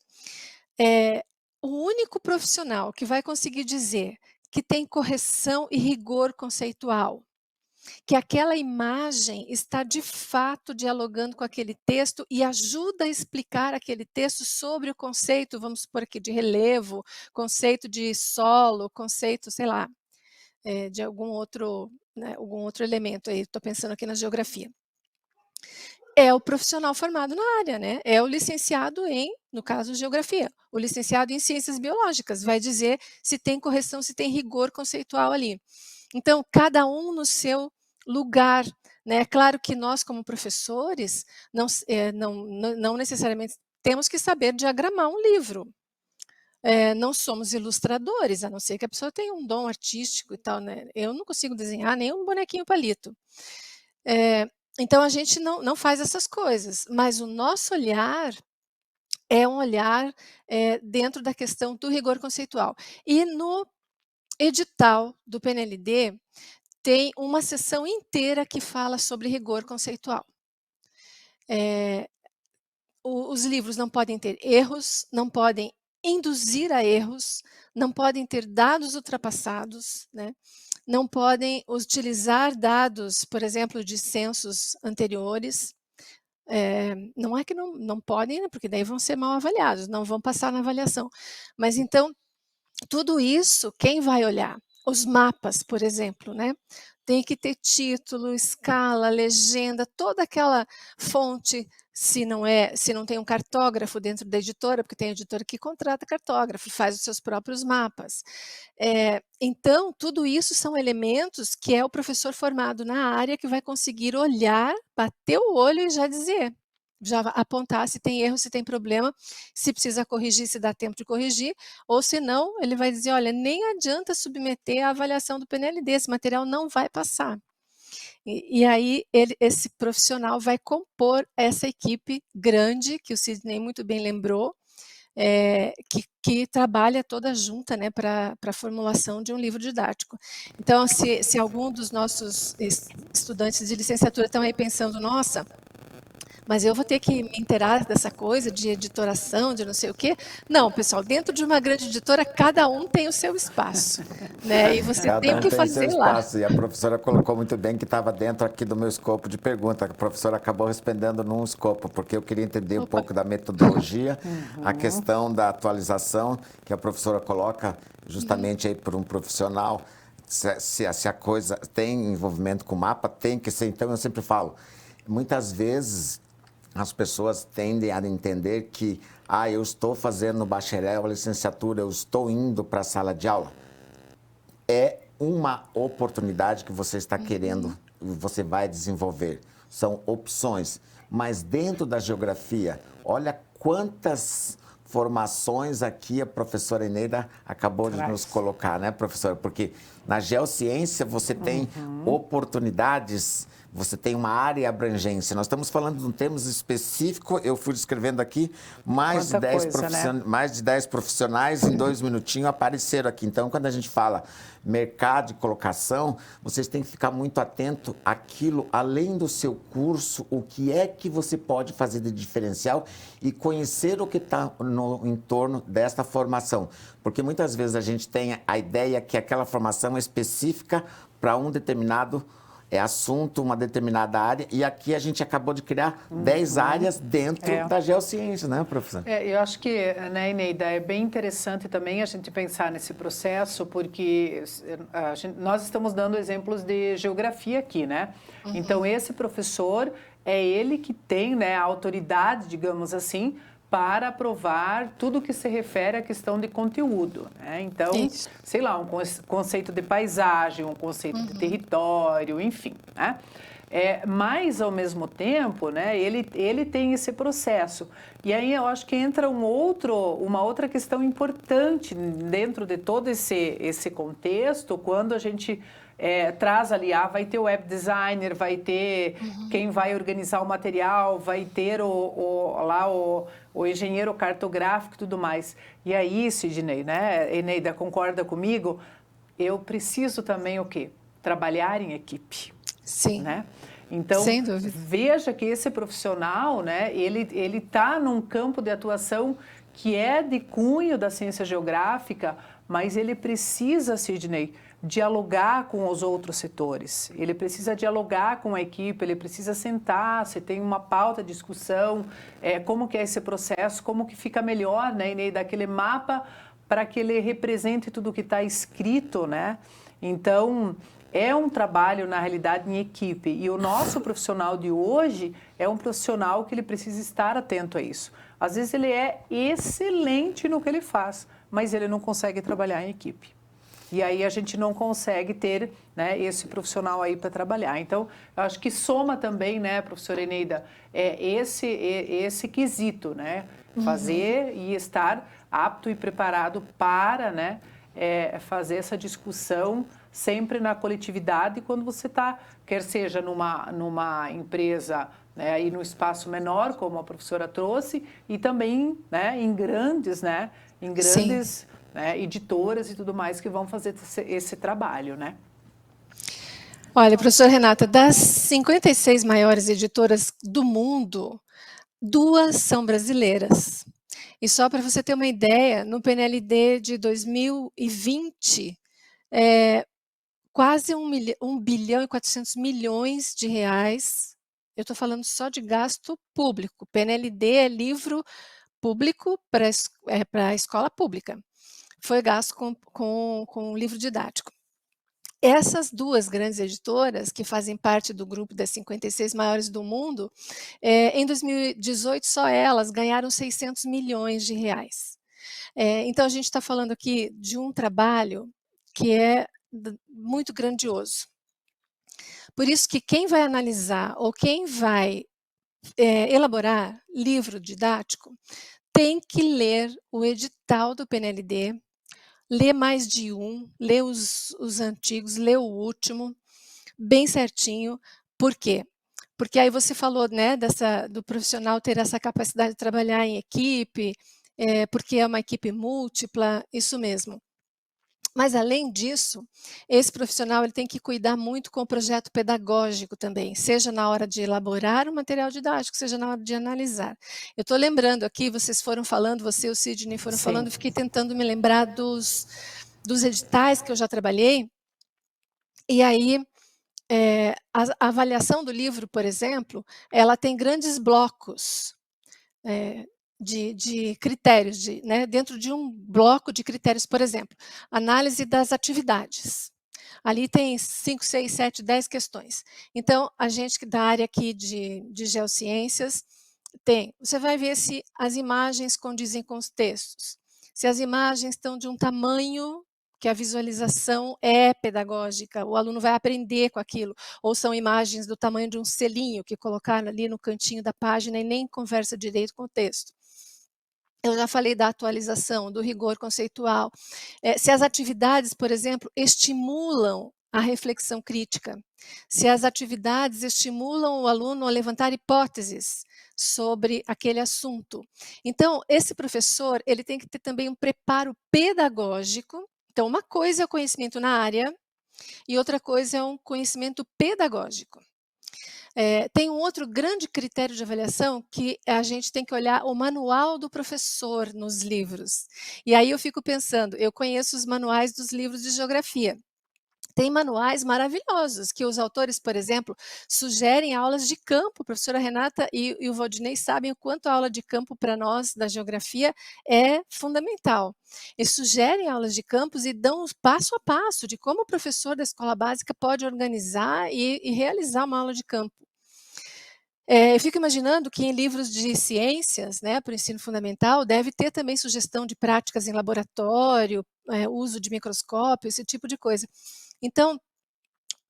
o único profissional que vai conseguir dizer que tem correção e rigor conceitual, que aquela imagem está de fato dialogando com aquele texto e ajuda a explicar aquele texto sobre o conceito, vamos supor aqui, de relevo, conceito de solo, conceito, sei lá, de algum outro, né, algum outro elemento aí, estou pensando aqui na geografia. É o profissional formado na área, né? É o licenciado em, no caso, geografia. O licenciado em ciências biológicas vai dizer se tem correção, se tem rigor conceitual ali. Então, cada um no seu lugar, né? Claro que nós, como professores, não necessariamente temos que saber diagramar um livro. Não somos ilustradores, a não ser que a pessoa tenha um dom artístico e tal, né? Eu não consigo desenhar nem um bonequinho palito. Então, a gente não faz essas coisas, mas o nosso olhar é um olhar dentro da questão do rigor conceitual. E no edital do PNLD, tem uma seção inteira que fala sobre rigor conceitual. Os livros não podem ter erros, não podem induzir a erros, não podem ter dados ultrapassados, né? Não podem utilizar dados, por exemplo, de censos anteriores. Não é que não podem, né, porque daí vão ser mal avaliados, não vão passar na avaliação. Mas então, tudo isso, quem vai olhar? Os mapas, por exemplo, né? Tem que ter título, escala, legenda, toda aquela fonte, se não tem um cartógrafo dentro da editora, porque tem editora que contrata cartógrafo, faz os seus próprios mapas. Então, tudo isso são elementos que é o professor formado na área que vai conseguir olhar, bater o olho e já dizer, já apontar se tem erro, se tem problema, se precisa corrigir, se dá tempo de corrigir, ou se não, ele vai dizer, olha, nem adianta submeter a avaliação do PNLD, esse material não vai passar. E aí esse profissional vai compor essa equipe grande, que o Sidney muito bem lembrou, que trabalha toda junta, né, para a formulação de um livro didático. Então, se algum dos nossos estudantes de licenciatura estão aí pensando, nossa, mas eu vou ter que me inteirar dessa coisa de editoração, de não sei o quê. Não, pessoal, dentro de uma grande editora, cada um tem o seu espaço, né? E você Cada tem o um que tem seu fazer lá. espaço. E a professora colocou muito bem que estava dentro aqui do meu escopo de pergunta. A professora acabou respondendo num escopo, porque eu queria entender um pouco da metodologia, a questão da atualização que a professora coloca justamente aí por um profissional. Se a coisa tem envolvimento com o mapa, tem que ser. Então, eu sempre falo, muitas vezes as pessoas tendem a entender que eu estou fazendo bacharel, licenciatura, eu estou indo para a sala de aula. É uma oportunidade que você está querendo e você vai desenvolver. São opções. Mas dentro da geografia, olha quantas formações aqui a professora Eneida acabou de nos colocar, né, professora? Porque na geociência você tem oportunidades, você tem uma área e abrangência. Nós estamos falando de um tema específico, eu fui descrevendo aqui, mais de 10 profissionais em 2 minutinhos apareceram aqui. Então, quando a gente fala mercado e colocação, vocês têm que ficar muito atento àquilo, além do seu curso, o que é que você pode fazer de diferencial e conhecer o que está no entorno desta formação. Porque muitas vezes a gente tem a ideia que aquela formação é específica para um determinado é assunto, uma determinada área, e aqui a gente acabou de criar 10 áreas dentro da geociência, né, professor? Eu acho que, né, Eneida, é bem interessante também a gente pensar nesse processo, porque nós estamos dando exemplos de geografia aqui, né? Então, esse professor é ele que tem, né, a autoridade, digamos assim, para aprovar tudo que se refere à questão de conteúdo, né? Então, sei lá, um conceito de paisagem, um conceito de território, enfim, né? Mas, ao mesmo tempo, né, ele tem esse processo. E aí eu acho que entra uma outra questão importante dentro de todo esse contexto, quando a gente traz ali, vai ter o web designer, vai ter quem vai organizar o material, vai ter o engenheiro cartográfico e tudo mais. E aí, Sidney, né, Eneida, concorda comigo? Eu preciso também o quê? Trabalhar em equipe. Sim. Né? Então, sem dúvida, veja que esse profissional, né, ele está num campo de atuação que é de cunho da ciência geográfica, mas ele precisa, Sidney, dialogar com os outros setores. Ele precisa dialogar com a equipe, ele precisa sentar, você tem uma pauta de discussão, como que é esse processo, como que fica melhor, né, e daquele mapa para que ele represente tudo que está escrito, né? Então, é um trabalho, na realidade, em equipe. E o nosso profissional de hoje é um profissional que ele precisa estar atento a isso. Às vezes ele é excelente no que ele faz, mas ele não consegue trabalhar em equipe. E aí a gente não consegue ter, né, esse profissional aí para trabalhar. Então, eu acho que soma também, né, professora Eneida, esse quesito, né? Fazer e estar apto e preparado para, né, fazer essa discussão sempre na coletividade, quando você está, quer seja numa empresa, né, aí no espaço menor, como a professora trouxe, e também, né, em grandes, né, editoras e tudo mais que vão fazer esse trabalho, né? Olha, professora Renata, das 56 maiores editoras do mundo, 2 são brasileiras. E só para você ter uma ideia, no PNLD de 2020, quase 1 bilhão e 400 milhões de reais, eu estou falando só de gasto público. PNLD é livro público para a escola pública. Foi gasto com livro didático. Essas 2 grandes editoras, que fazem parte do grupo das 56 maiores do mundo, em 2018, só elas ganharam 600 milhões de reais. Então, a gente está falando aqui de um trabalho que é muito grandioso. Por isso que quem vai analisar ou quem vai elaborar livro didático tem que ler o edital do PNLD, ler mais de um, ler os antigos, ler o último, bem certinho. Por quê? Porque aí você falou, né, do profissional ter essa capacidade de trabalhar em equipe, porque é uma equipe múltipla, isso mesmo. Mas, além disso, esse profissional ele tem que cuidar muito com o projeto pedagógico também, seja na hora de elaborar o material didático, seja na hora de analisar. Eu estou lembrando aqui, vocês foram falando, você e o Sidney foram falando, eu fiquei tentando me lembrar dos editais que eu já trabalhei, e aí a avaliação do livro, por exemplo, ela tem grandes blocos de critérios, né, dentro de um bloco de critérios, por exemplo, análise das atividades. Ali tem 5, 6, 7, 10 questões. Então, a gente da área aqui de geociências você vai ver se as imagens condizem com os textos, se as imagens estão de um tamanho que a visualização é pedagógica, o aluno vai aprender com aquilo, ou são imagens do tamanho de um selinho que colocaram ali no cantinho da página e nem conversa direito com o texto. Eu já falei da atualização, do rigor conceitual. Se as atividades, por exemplo, estimulam a reflexão crítica, se as atividades estimulam o aluno a levantar hipóteses sobre aquele assunto. Então, esse professor ele tem que ter também um preparo pedagógico. Então, uma coisa é o conhecimento na área e outra coisa é um conhecimento pedagógico. Tem um outro grande critério de avaliação que a gente tem que olhar o manual do professor nos livros. E aí eu fico pensando, eu conheço os manuais dos livros de geografia. Tem manuais maravilhosos que os autores, por exemplo, sugerem aulas de campo. A professora Renata e o Valdinei sabem o quanto a aula de campo para nós da geografia é fundamental. Eles sugerem aulas de campos e dão passo a passo de como o professor da escola básica pode organizar e realizar uma aula de campo. Eu fico imaginando que em livros de ciências, né, para o ensino fundamental, deve ter também sugestão de práticas em laboratório, uso de microscópio, esse tipo de coisa. Então,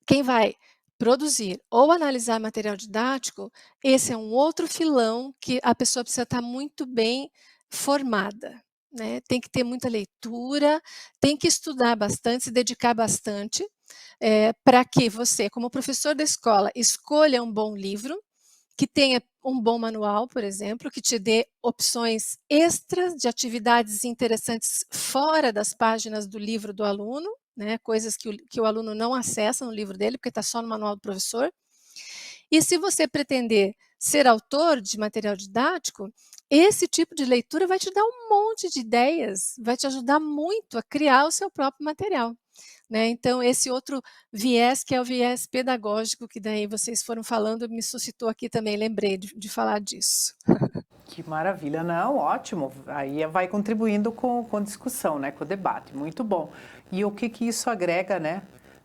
quem vai produzir ou analisar material didático, esse é um outro filão que a pessoa precisa estar muito bem formada, né? Tem que ter muita leitura, tem que estudar bastante, se dedicar bastante, para que você, como professor da escola, escolha um bom livro, que tenha um bom manual, por exemplo, que te dê opções extras de atividades interessantes fora das páginas do livro do aluno, né, coisas que o aluno não acessa no livro dele, porque está só no manual do professor. E se você pretender ser autor de material didático, esse tipo de leitura vai te dar um monte de ideias, vai te ajudar muito a criar o seu próprio material. Né? Então, esse outro viés, que é o viés pedagógico, que daí vocês foram falando, me suscitou aqui também, lembrei de falar disso. Que maravilha, não, ótimo, aí vai contribuindo com discussão, né, com o debate, muito bom. E o que isso agrega, né,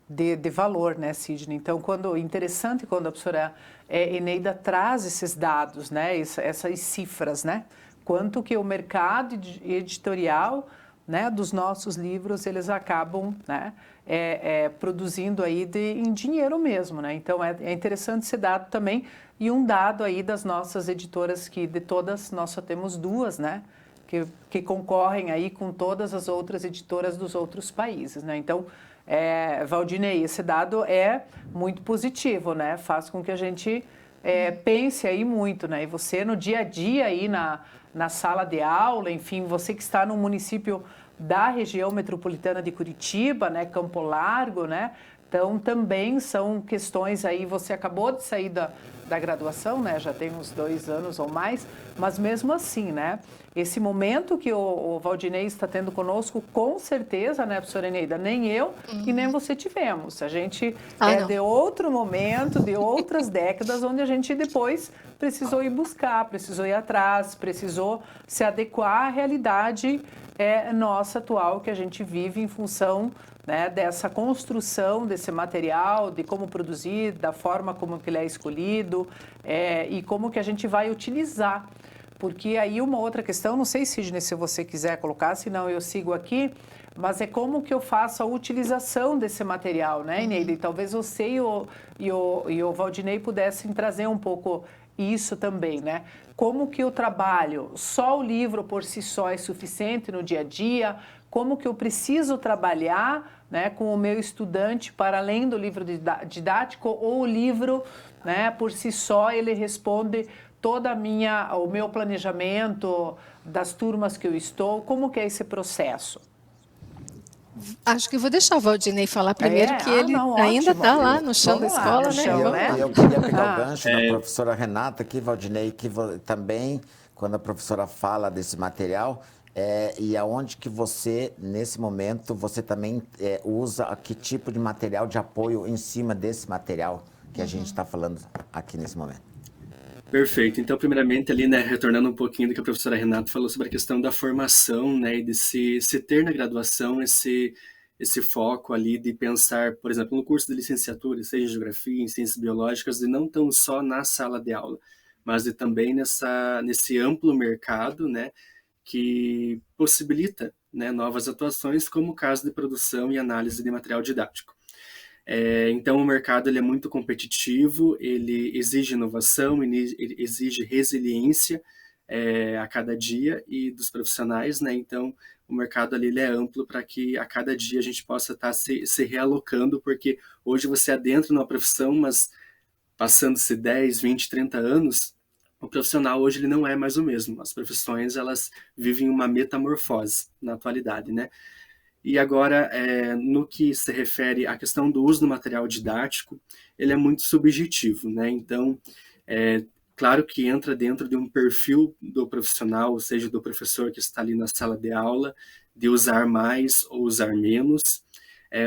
de valor, né, Sidney? Então, interessante quando a professora Eneida traz esses dados, né, essas cifras, né, quanto que o mercado editorial, né, dos nossos livros, eles acabam, né, produzindo aí em dinheiro mesmo, né? Então é interessante esse dado também, e um dado aí das nossas editoras, que de todas nós só temos duas, né? Que concorrem aí com todas as outras editoras dos outros países, né? Então, Valdinei, esse dado é muito positivo, né? Faz com que a gente pense aí muito, né? E você no dia a dia aí na sala de aula, enfim, você que está no município da região metropolitana de Curitiba, né, Campo Largo, né? Então, também são questões aí, você acabou de sair da graduação, né? Já tem uns 2 anos ou mais, mas mesmo assim, né? Esse momento que o Valdinei está tendo conosco, com certeza, né, professora Eneida, nem eu e nem você tivemos. A gente de outro momento, de outras décadas, onde a gente depois precisou ir buscar, precisou ir atrás, precisou se adequar à realidade nossa atual, que a gente vive em função, né, dessa construção desse material, de como produzir, da forma como que ele é escolhido e como que a gente vai utilizar. Porque aí uma outra questão, não sei, Sidney, se você quiser colocar, senão eu sigo aqui, mas é como que eu faço a utilização desse material, né, Eneida? E talvez você e o Valdinei pudessem trazer um pouco isso também, né? Como que eu trabalho? Só o livro por si só é suficiente no dia a dia? Como que eu preciso trabalhar, né, com o meu estudante para além do livro didático, ou o livro, né, por si só ele responde toda o meu planejamento das turmas que eu estou? Como que é esse processo? Acho que eu vou deixar o Valdinei falar primeiro, que ele não, ainda ótimo. está lá no chão da escola, né? Chão, né? Eu queria pegar o gancho da professora Renata aqui, Valdinei, que também, quando a professora fala desse material, e aonde que você, nesse momento, você também usa que tipo de material de apoio em cima desse material que a gente está falando aqui nesse momento. Perfeito. Então, primeiramente, ali, né, retornando um pouquinho do que a professora Renata falou sobre a questão da formação, né, e de se ter na graduação esse foco ali de pensar, por exemplo, no curso de licenciatura, seja em Geografia, em Ciências Biológicas, de não tão só na sala de aula, mas de também nesse amplo mercado, né, que possibilita, né, novas atuações, como o caso de produção e análise de material didático. Então, o mercado ele é muito competitivo, ele exige inovação, ele exige resiliência a cada dia e dos profissionais, né? Então, o mercado ali ele é amplo para que a cada dia a gente possa estar se realocando, porque hoje você adentra numa profissão, mas passando-se 10, 20, 30 anos, o profissional hoje ele não é mais o mesmo. As profissões elas vivem uma metamorfose na atualidade, né? E agora, no que se refere à questão do uso do material didático, ele é muito subjetivo, né? Então, claro que entra dentro de um perfil do profissional, ou seja, do professor que está ali na sala de aula, de usar mais ou usar menos.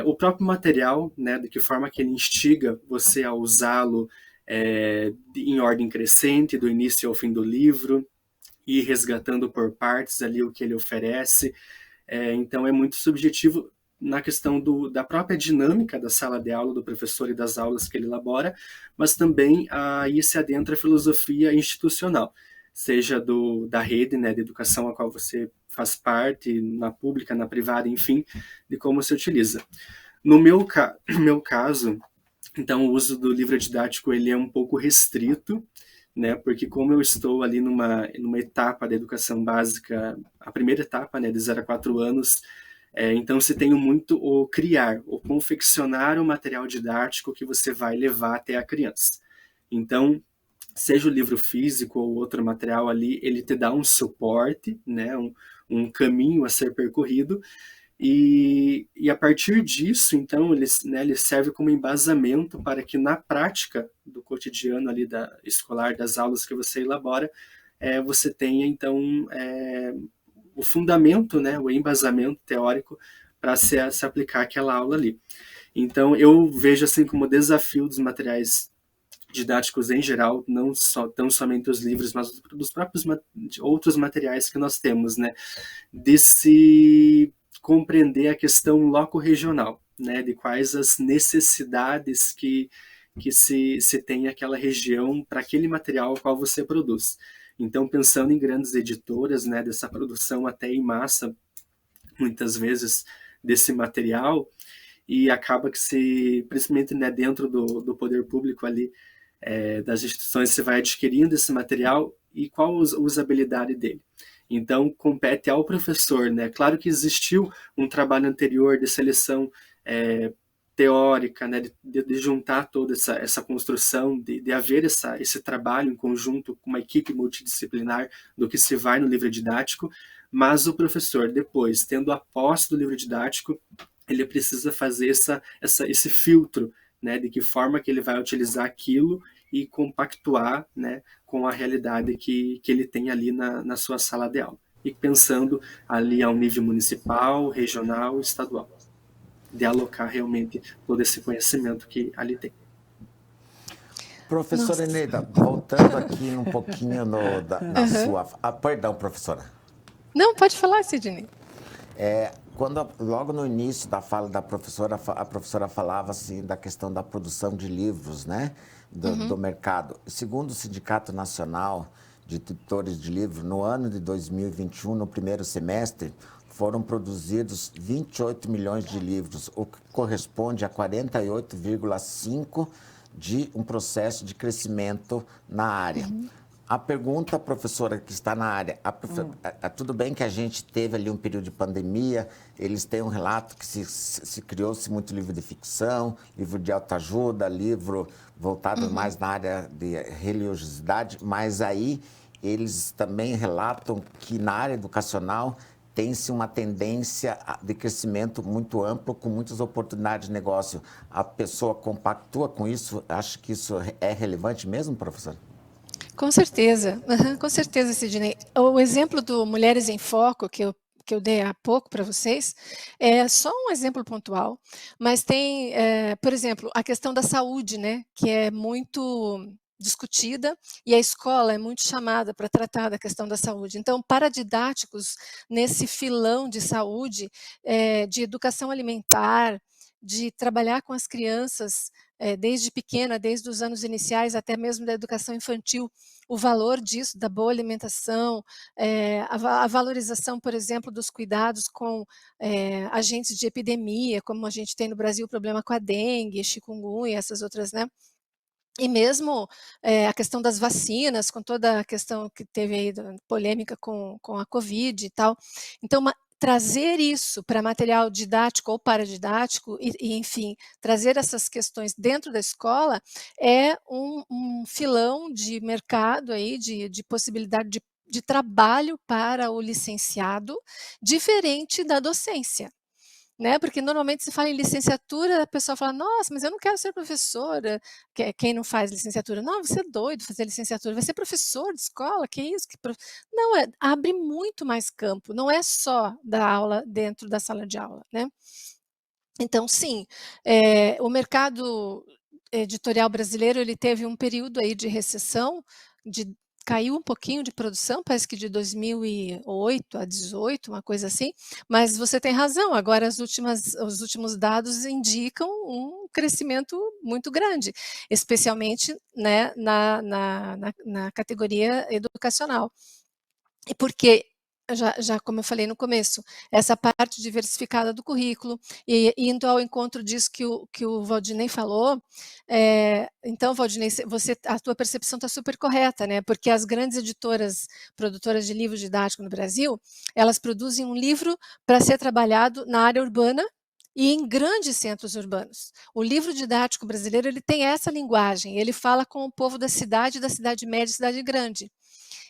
O próprio material, né, de que forma que ele instiga você a usá-lo em ordem crescente, do início ao fim do livro, e resgatando por partes ali o que ele oferece. Então é muito subjetivo na questão da própria dinâmica da sala de aula do professor e das aulas que ele elabora, mas também aí se adentra a filosofia institucional, seja da rede, né, de educação a qual você faz parte, na pública, na privada, enfim, de como se utiliza. No meu caso, então o uso do livro didático ele é um pouco restrito, né, porque como eu estou ali numa etapa da educação básica, a primeira etapa, né, de 0 a 4 anos, então se tem muito o criar, o confeccionar o material didático que você vai levar até a criança. Então, seja o livro físico ou outro material ali, ele te dá um suporte, né, um caminho a ser percorrido, e a partir disso, então, ele serve como embasamento para que na prática do cotidiano ali escolar, das aulas que você elabora, você tenha, então, o fundamento, né, o embasamento teórico para se aplicar aquela aula ali. Então, eu vejo assim como desafio dos materiais didáticos em geral, não tão somente os livros, mas dos próprios outros materiais que nós temos, né, de se compreender a questão loco-regional, né, de quais as necessidades que se tem aquela região para aquele material ao qual você produz. Então, pensando em grandes editoras, né, dessa produção até em massa, muitas vezes, desse material, e acaba que principalmente, né, dentro do poder público ali, das instituições, você vai adquirindo esse material e qual a usabilidade dele. Então, compete ao professor, né? Claro que existiu um trabalho anterior de seleção teórica, né? De juntar toda essa construção, de haver esse trabalho em conjunto com uma equipe multidisciplinar do que se vai no livro didático, mas o professor, depois, tendo a posse do livro didático, ele precisa fazer esse filtro, né, de que forma que ele vai utilizar aquilo e compactuar, né, com a realidade que ele tem ali na sua sala de aula. E pensando ali ao nível municipal, regional, estadual, de alocar realmente todo esse conhecimento que ali tem. Professora Eneida, voltando aqui um pouquinho na sua... perdão, professora. Não, pode falar, Sidney. Logo no início da fala da professora, a professora falava assim da questão da produção de livros, né, do mercado. Segundo o Sindicato Nacional de Editores de Livros, no ano de 2021, no primeiro semestre, foram produzidos 28 milhões de livros, o que corresponde a 48,5% de um processo de crescimento na área. A pergunta, professora, que está na área, tudo bem que a gente teve ali um período de pandemia, eles têm um relato que se criou-se muito livro de ficção, livro de autoajuda, livro voltado mais na área de religiosidade, mas aí eles também relatam que na área educacional tem-se uma tendência de crescimento muito amplo, com muitas oportunidades de negócio. A pessoa compactua com isso? Acha que isso é relevante mesmo, professor? Com certeza, com certeza, Sidney. O exemplo do Mulheres em Foco, que eu dei há pouco para vocês, é só um exemplo pontual, mas tem, por exemplo, a questão da saúde, né, que é muito discutida e a escola é muito chamada para tratar da questão da saúde. Então, paradidáticos nesse filão de saúde, de educação alimentar, de trabalhar com as crianças desde pequena, desde os anos iniciais até mesmo da educação infantil, o valor disso, da boa alimentação, a valorização, por exemplo, dos cuidados com agentes de epidemia, como a gente tem no Brasil o problema com a dengue, chikungunya, essas outras, né? E mesmo a questão das vacinas, com toda a questão que teve aí polêmica com a Covid e tal. Então, trazer isso para material didático ou paradidático, enfim, trazer essas questões dentro da escola é um filão de mercado aí, de possibilidade de trabalho para o licenciado, diferente da docência. Né? Porque normalmente se fala em licenciatura, a pessoa fala, nossa, mas eu não quero ser professora. Quem não faz licenciatura? Não, você é doido fazer licenciatura, vai ser professor de escola, que isso? Não, abre muito mais campo, não é só dar aula dentro da sala de aula, né? Então, sim, o mercado editorial brasileiro, ele teve um período aí de recessão, caiu um pouquinho de produção, parece que de 2008 a 18, uma coisa assim, mas você tem razão, agora os últimos dados indicam um crescimento muito grande, especialmente, né, na categoria educacional. E porque, já como eu falei no começo, essa parte diversificada do currículo, e indo ao encontro disso que o Valdinei falou, então, Valdinei, a tua percepção está super correta, né? Porque as grandes editoras, produtoras de livros didáticos no Brasil, elas produzem um livro para ser trabalhado na área urbana e em grandes centros urbanos. O livro didático brasileiro, ele tem essa linguagem, ele fala com o povo da cidade média e cidade grande.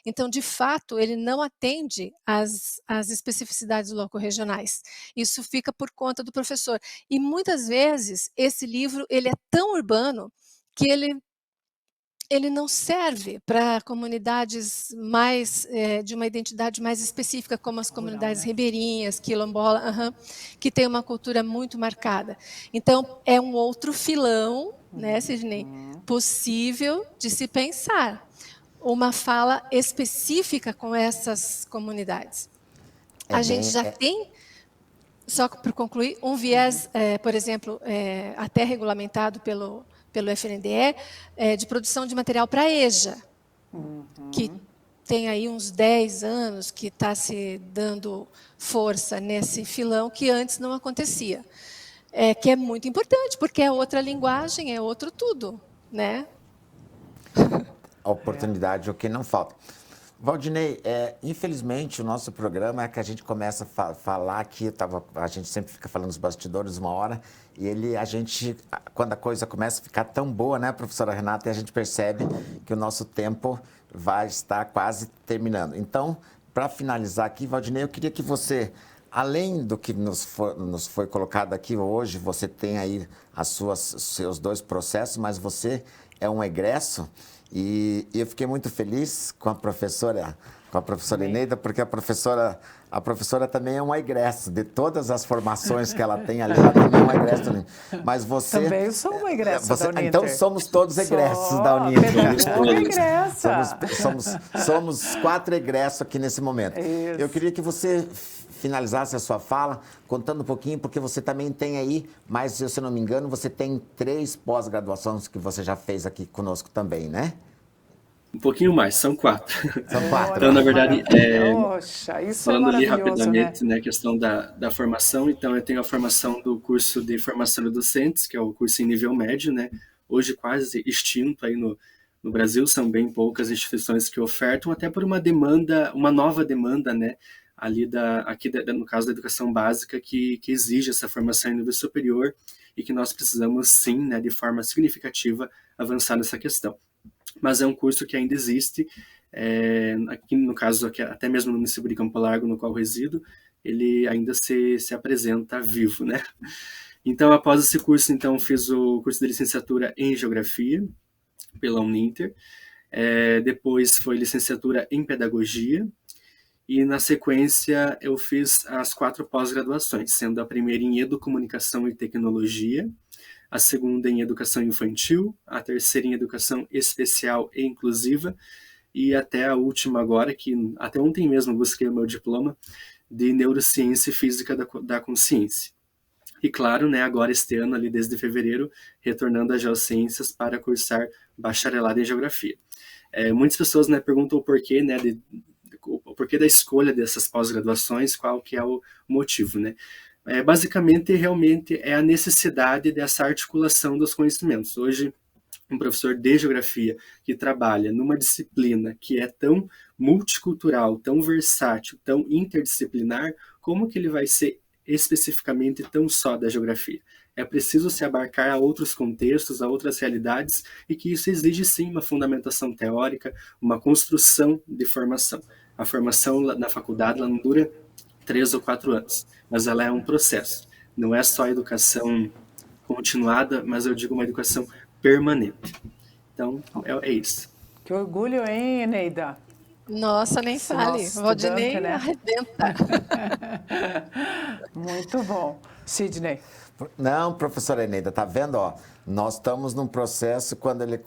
Então, de fato, ele não atende às especificidades loco-regionais. Isso fica por conta do professor. E muitas vezes esse livro ele é tão urbano que ele não serve para comunidades mais de uma identidade mais específica, como as comunidades ribeirinhas, quilombola, que tem uma cultura muito marcada. Então, é um outro filão, né, Sidney, possível de se pensar. Uma fala específica com essas comunidades. A gente já tem, só para concluir, um viés, por exemplo, até regulamentado pelo FNDE, de produção de material para a EJA, que tem aí uns 10 anos que está se dando força nesse filão que antes não acontecia. Que é muito importante, porque é outra linguagem, é outro tudo, né? A oportunidade, o que não falta. Valdinei, infelizmente o nosso programa é que a gente começa a falar aqui, a gente sempre fica falando nos bastidores uma hora, e quando a coisa começa a ficar tão boa, né, professora Renata, e a gente percebe que o nosso tempo vai estar quase terminando. Então, para finalizar aqui, Valdinei, eu queria que você, além do que nos foi colocado aqui hoje, você tem aí seus 2 processos, mas você é um egresso. E eu fiquei muito feliz com a professora Eneida, porque a professora também é um egresso de todas as formações que ela tem ali, ela também é um egresso também. Mas você... Também sou uma egressa da Uninter. Então somos todos egressos da Uninter. Somos 4 egressos aqui nesse momento. Isso. Eu queria que você finalizasse a sua fala contando um pouquinho, porque você também tem aí, mas se eu não me engano, você tem 3 pós-graduações que você já fez aqui conosco também, né? Um pouquinho mais, são 4. São 4. Então, na verdade, isso falando ali rapidamente, né, a questão da formação, então eu tenho a formação do curso de formação de docentes, que é o curso em nível médio, né, hoje quase extinto aí no Brasil, são bem poucas instituições que ofertam, até por uma demanda, uma nova demanda, né, ali no caso da educação básica, que exige essa formação em nível superior e que nós precisamos, sim, né, de forma significativa, avançar nessa questão. Mas é um curso que ainda existe, aqui no caso, até mesmo no município de Campo Largo, no qual resido, ele ainda se apresenta vivo, né? Então, após esse curso, então, fiz o curso de licenciatura em Geografia, pela Uninter, depois foi licenciatura em Pedagogia, e na sequência eu fiz as 4 pós-graduações, sendo a primeira em Educomunicação e Tecnologia, a segunda em Educação Infantil, a terceira em Educação Especial e Inclusiva, e até a última agora, que até ontem mesmo busquei o meu diploma, de Neurociência e Física da Consciência. E claro, né, agora este ano, ali desde fevereiro, retornando às Geociências para cursar bacharelado em Geografia. Muitas pessoas, né, perguntam o porquê, né, o porquê da escolha dessas pós-graduações, qual que é o motivo, né? Basicamente, realmente, é a necessidade dessa articulação dos conhecimentos. Hoje, um professor de geografia que trabalha numa disciplina que é tão multicultural, tão versátil, tão interdisciplinar, como que ele vai ser especificamente tão só da geografia? É preciso se abarcar a outros contextos, a outras realidades, e que isso exige, sim, uma fundamentação teórica, uma construção de formação. A formação na faculdade ela não dura 3 ou 4 anos, mas ela é um processo. Não é só a educação continuada, mas eu digo uma educação permanente. Então, é isso. Que orgulho, hein, Eneida? Nossa, nem fale. Valdinei, né? Arrebenta. Muito bom. Sidney. Não, professora Eneida, tá vendo? Ó, nós estamos num processo quando ele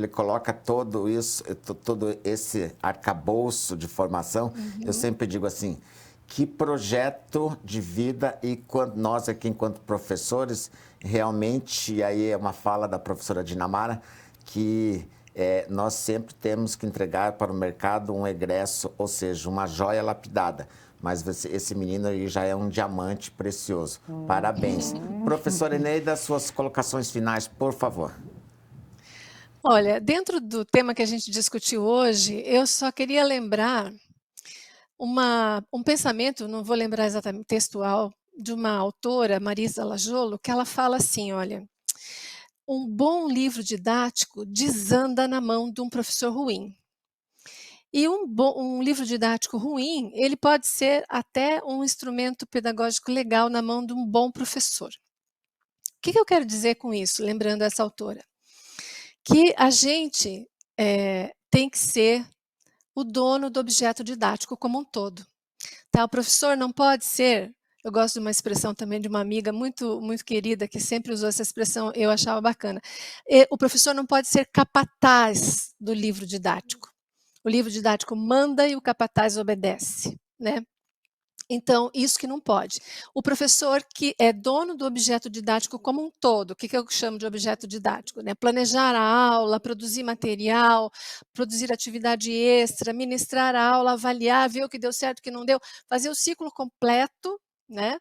coloca todo isso, todo esse arcabouço de formação, eu sempre digo assim, que projeto de vida e quando nós aqui enquanto professores, realmente, e aí é uma fala da professora Dinamara, que nós sempre temos que entregar para o mercado um egresso, ou seja, uma joia lapidada. Mas esse menino aí já é um diamante precioso. Parabéns. Professora Eneida, suas colocações finais, por favor. Olha, dentro do tema que a gente discutiu hoje, eu só queria lembrar um pensamento, não vou lembrar exatamente textual, de uma autora, Marisa Lajolo, que ela fala assim, olha, um bom livro didático desanda na mão de um professor ruim. E um livro didático ruim, ele pode ser até um instrumento pedagógico legal na mão de um bom professor. O que eu quero dizer com isso, lembrando essa autora? Que a gente tem que ser o dono do objeto didático como um todo. Tá? O professor não pode ser, eu gosto de uma expressão também de uma amiga muito, muito querida, que sempre usou essa expressão, eu achava bacana. O professor não pode ser capataz do livro didático. O livro didático manda e o capataz obedece, né? Então, isso que não pode. O professor que é dono do objeto didático como um todo, o que eu chamo de objeto didático? Né? Planejar a aula, produzir material, produzir atividade extra, ministrar a aula, avaliar, ver o que deu certo, o que não deu, fazer o ciclo completo, né?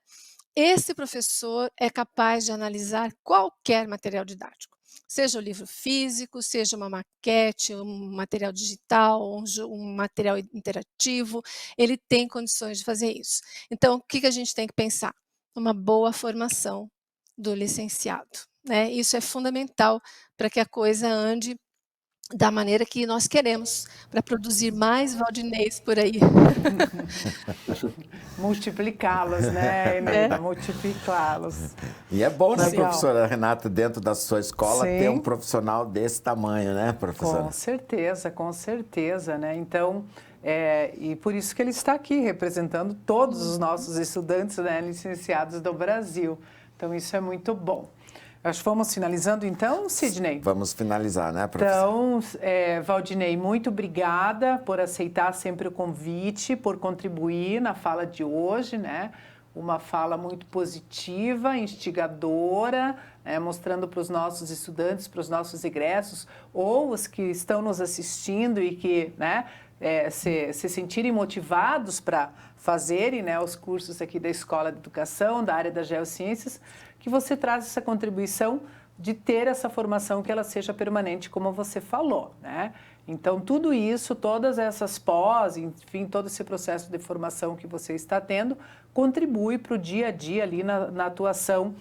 Esse professor é capaz de analisar qualquer material didático, seja o livro físico, seja uma maquete, um material digital, um material interativo, ele tem condições de fazer isso. Então, o que a gente tem que pensar? Uma boa formação do licenciado, né? Isso é fundamental para que a coisa ande da maneira que nós queremos, para produzir mais Valdinês por aí. Multiplicá-los, né, Eneida? Multiplicá-los. E é bom, né, Legal. professora Renata, dentro da sua escola, Sim. ter um profissional desse tamanho, né, professora? Com certeza, né? Então, e por isso que ele está aqui, representando todos os nossos estudantes, né, licenciados do Brasil. Então, isso é muito bom. Acho que vamos finalizando então, Sidney? Vamos finalizar, né, professora? Então, Valdinei, muito obrigada por aceitar sempre o convite, por contribuir na fala de hoje, né? Uma fala muito positiva, instigadora, né? Mostrando para os nossos estudantes, para os nossos egressos, ou os que estão nos assistindo e que, né, se sentirem motivados para fazerem, né, os cursos aqui da Escola de Educação, da área das Geociências, que você traz essa contribuição de ter essa formação que ela seja permanente, como você falou, né? Então, tudo isso, todas essas pós, enfim, todo esse processo de formação que você está tendo, contribui para o dia a dia ali na atuação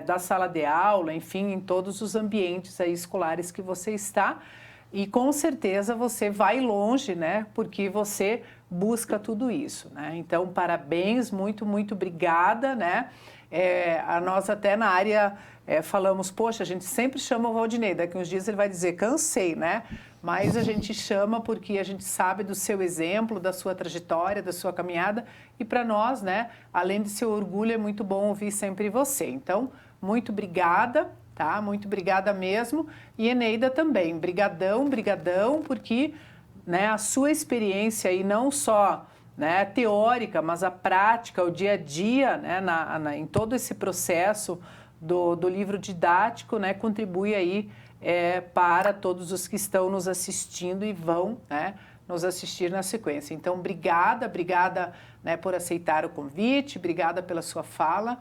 da sala de aula, enfim, em todos os ambientes aí escolares que você está. E com certeza você vai longe, né? Porque você busca tudo isso, né? Então, parabéns, muito, muito obrigada, né? A nós até na área falamos, poxa, a gente sempre chama o Valdinei, daqui uns dias ele vai dizer, cansei, né? Mas a gente chama porque a gente sabe do seu exemplo, da sua trajetória, da sua caminhada, e para nós, né, além de seu orgulho, é muito bom ouvir sempre você. Então, muito obrigada, tá? Muito obrigada mesmo. E Eneida também, brigadão, porque, né, a sua experiência aí não só, né, teórica, mas a prática, o dia a dia, né, em todo esse processo do livro didático, né, contribui aí para todos os que estão nos assistindo e vão, né, nos assistir na sequência. Então, obrigada, né, por aceitar o convite, obrigada pela sua fala,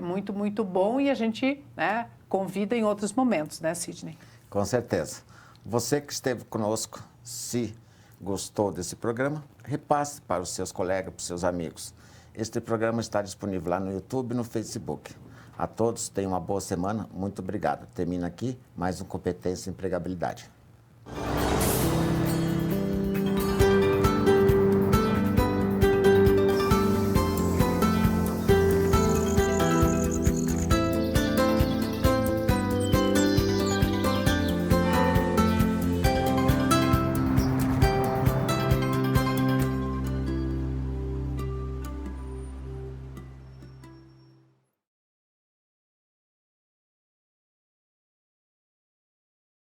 muito, muito bom, e a gente, né, convida em outros momentos, né, Sidney? Com certeza. Você que esteve conosco, se gostou desse programa, repasse para os seus colegas, para os seus amigos. Este programa está disponível lá no YouTube e no Facebook. A todos, tenham uma boa semana. Muito obrigado. Termina aqui mais um Competência em Empregabilidade.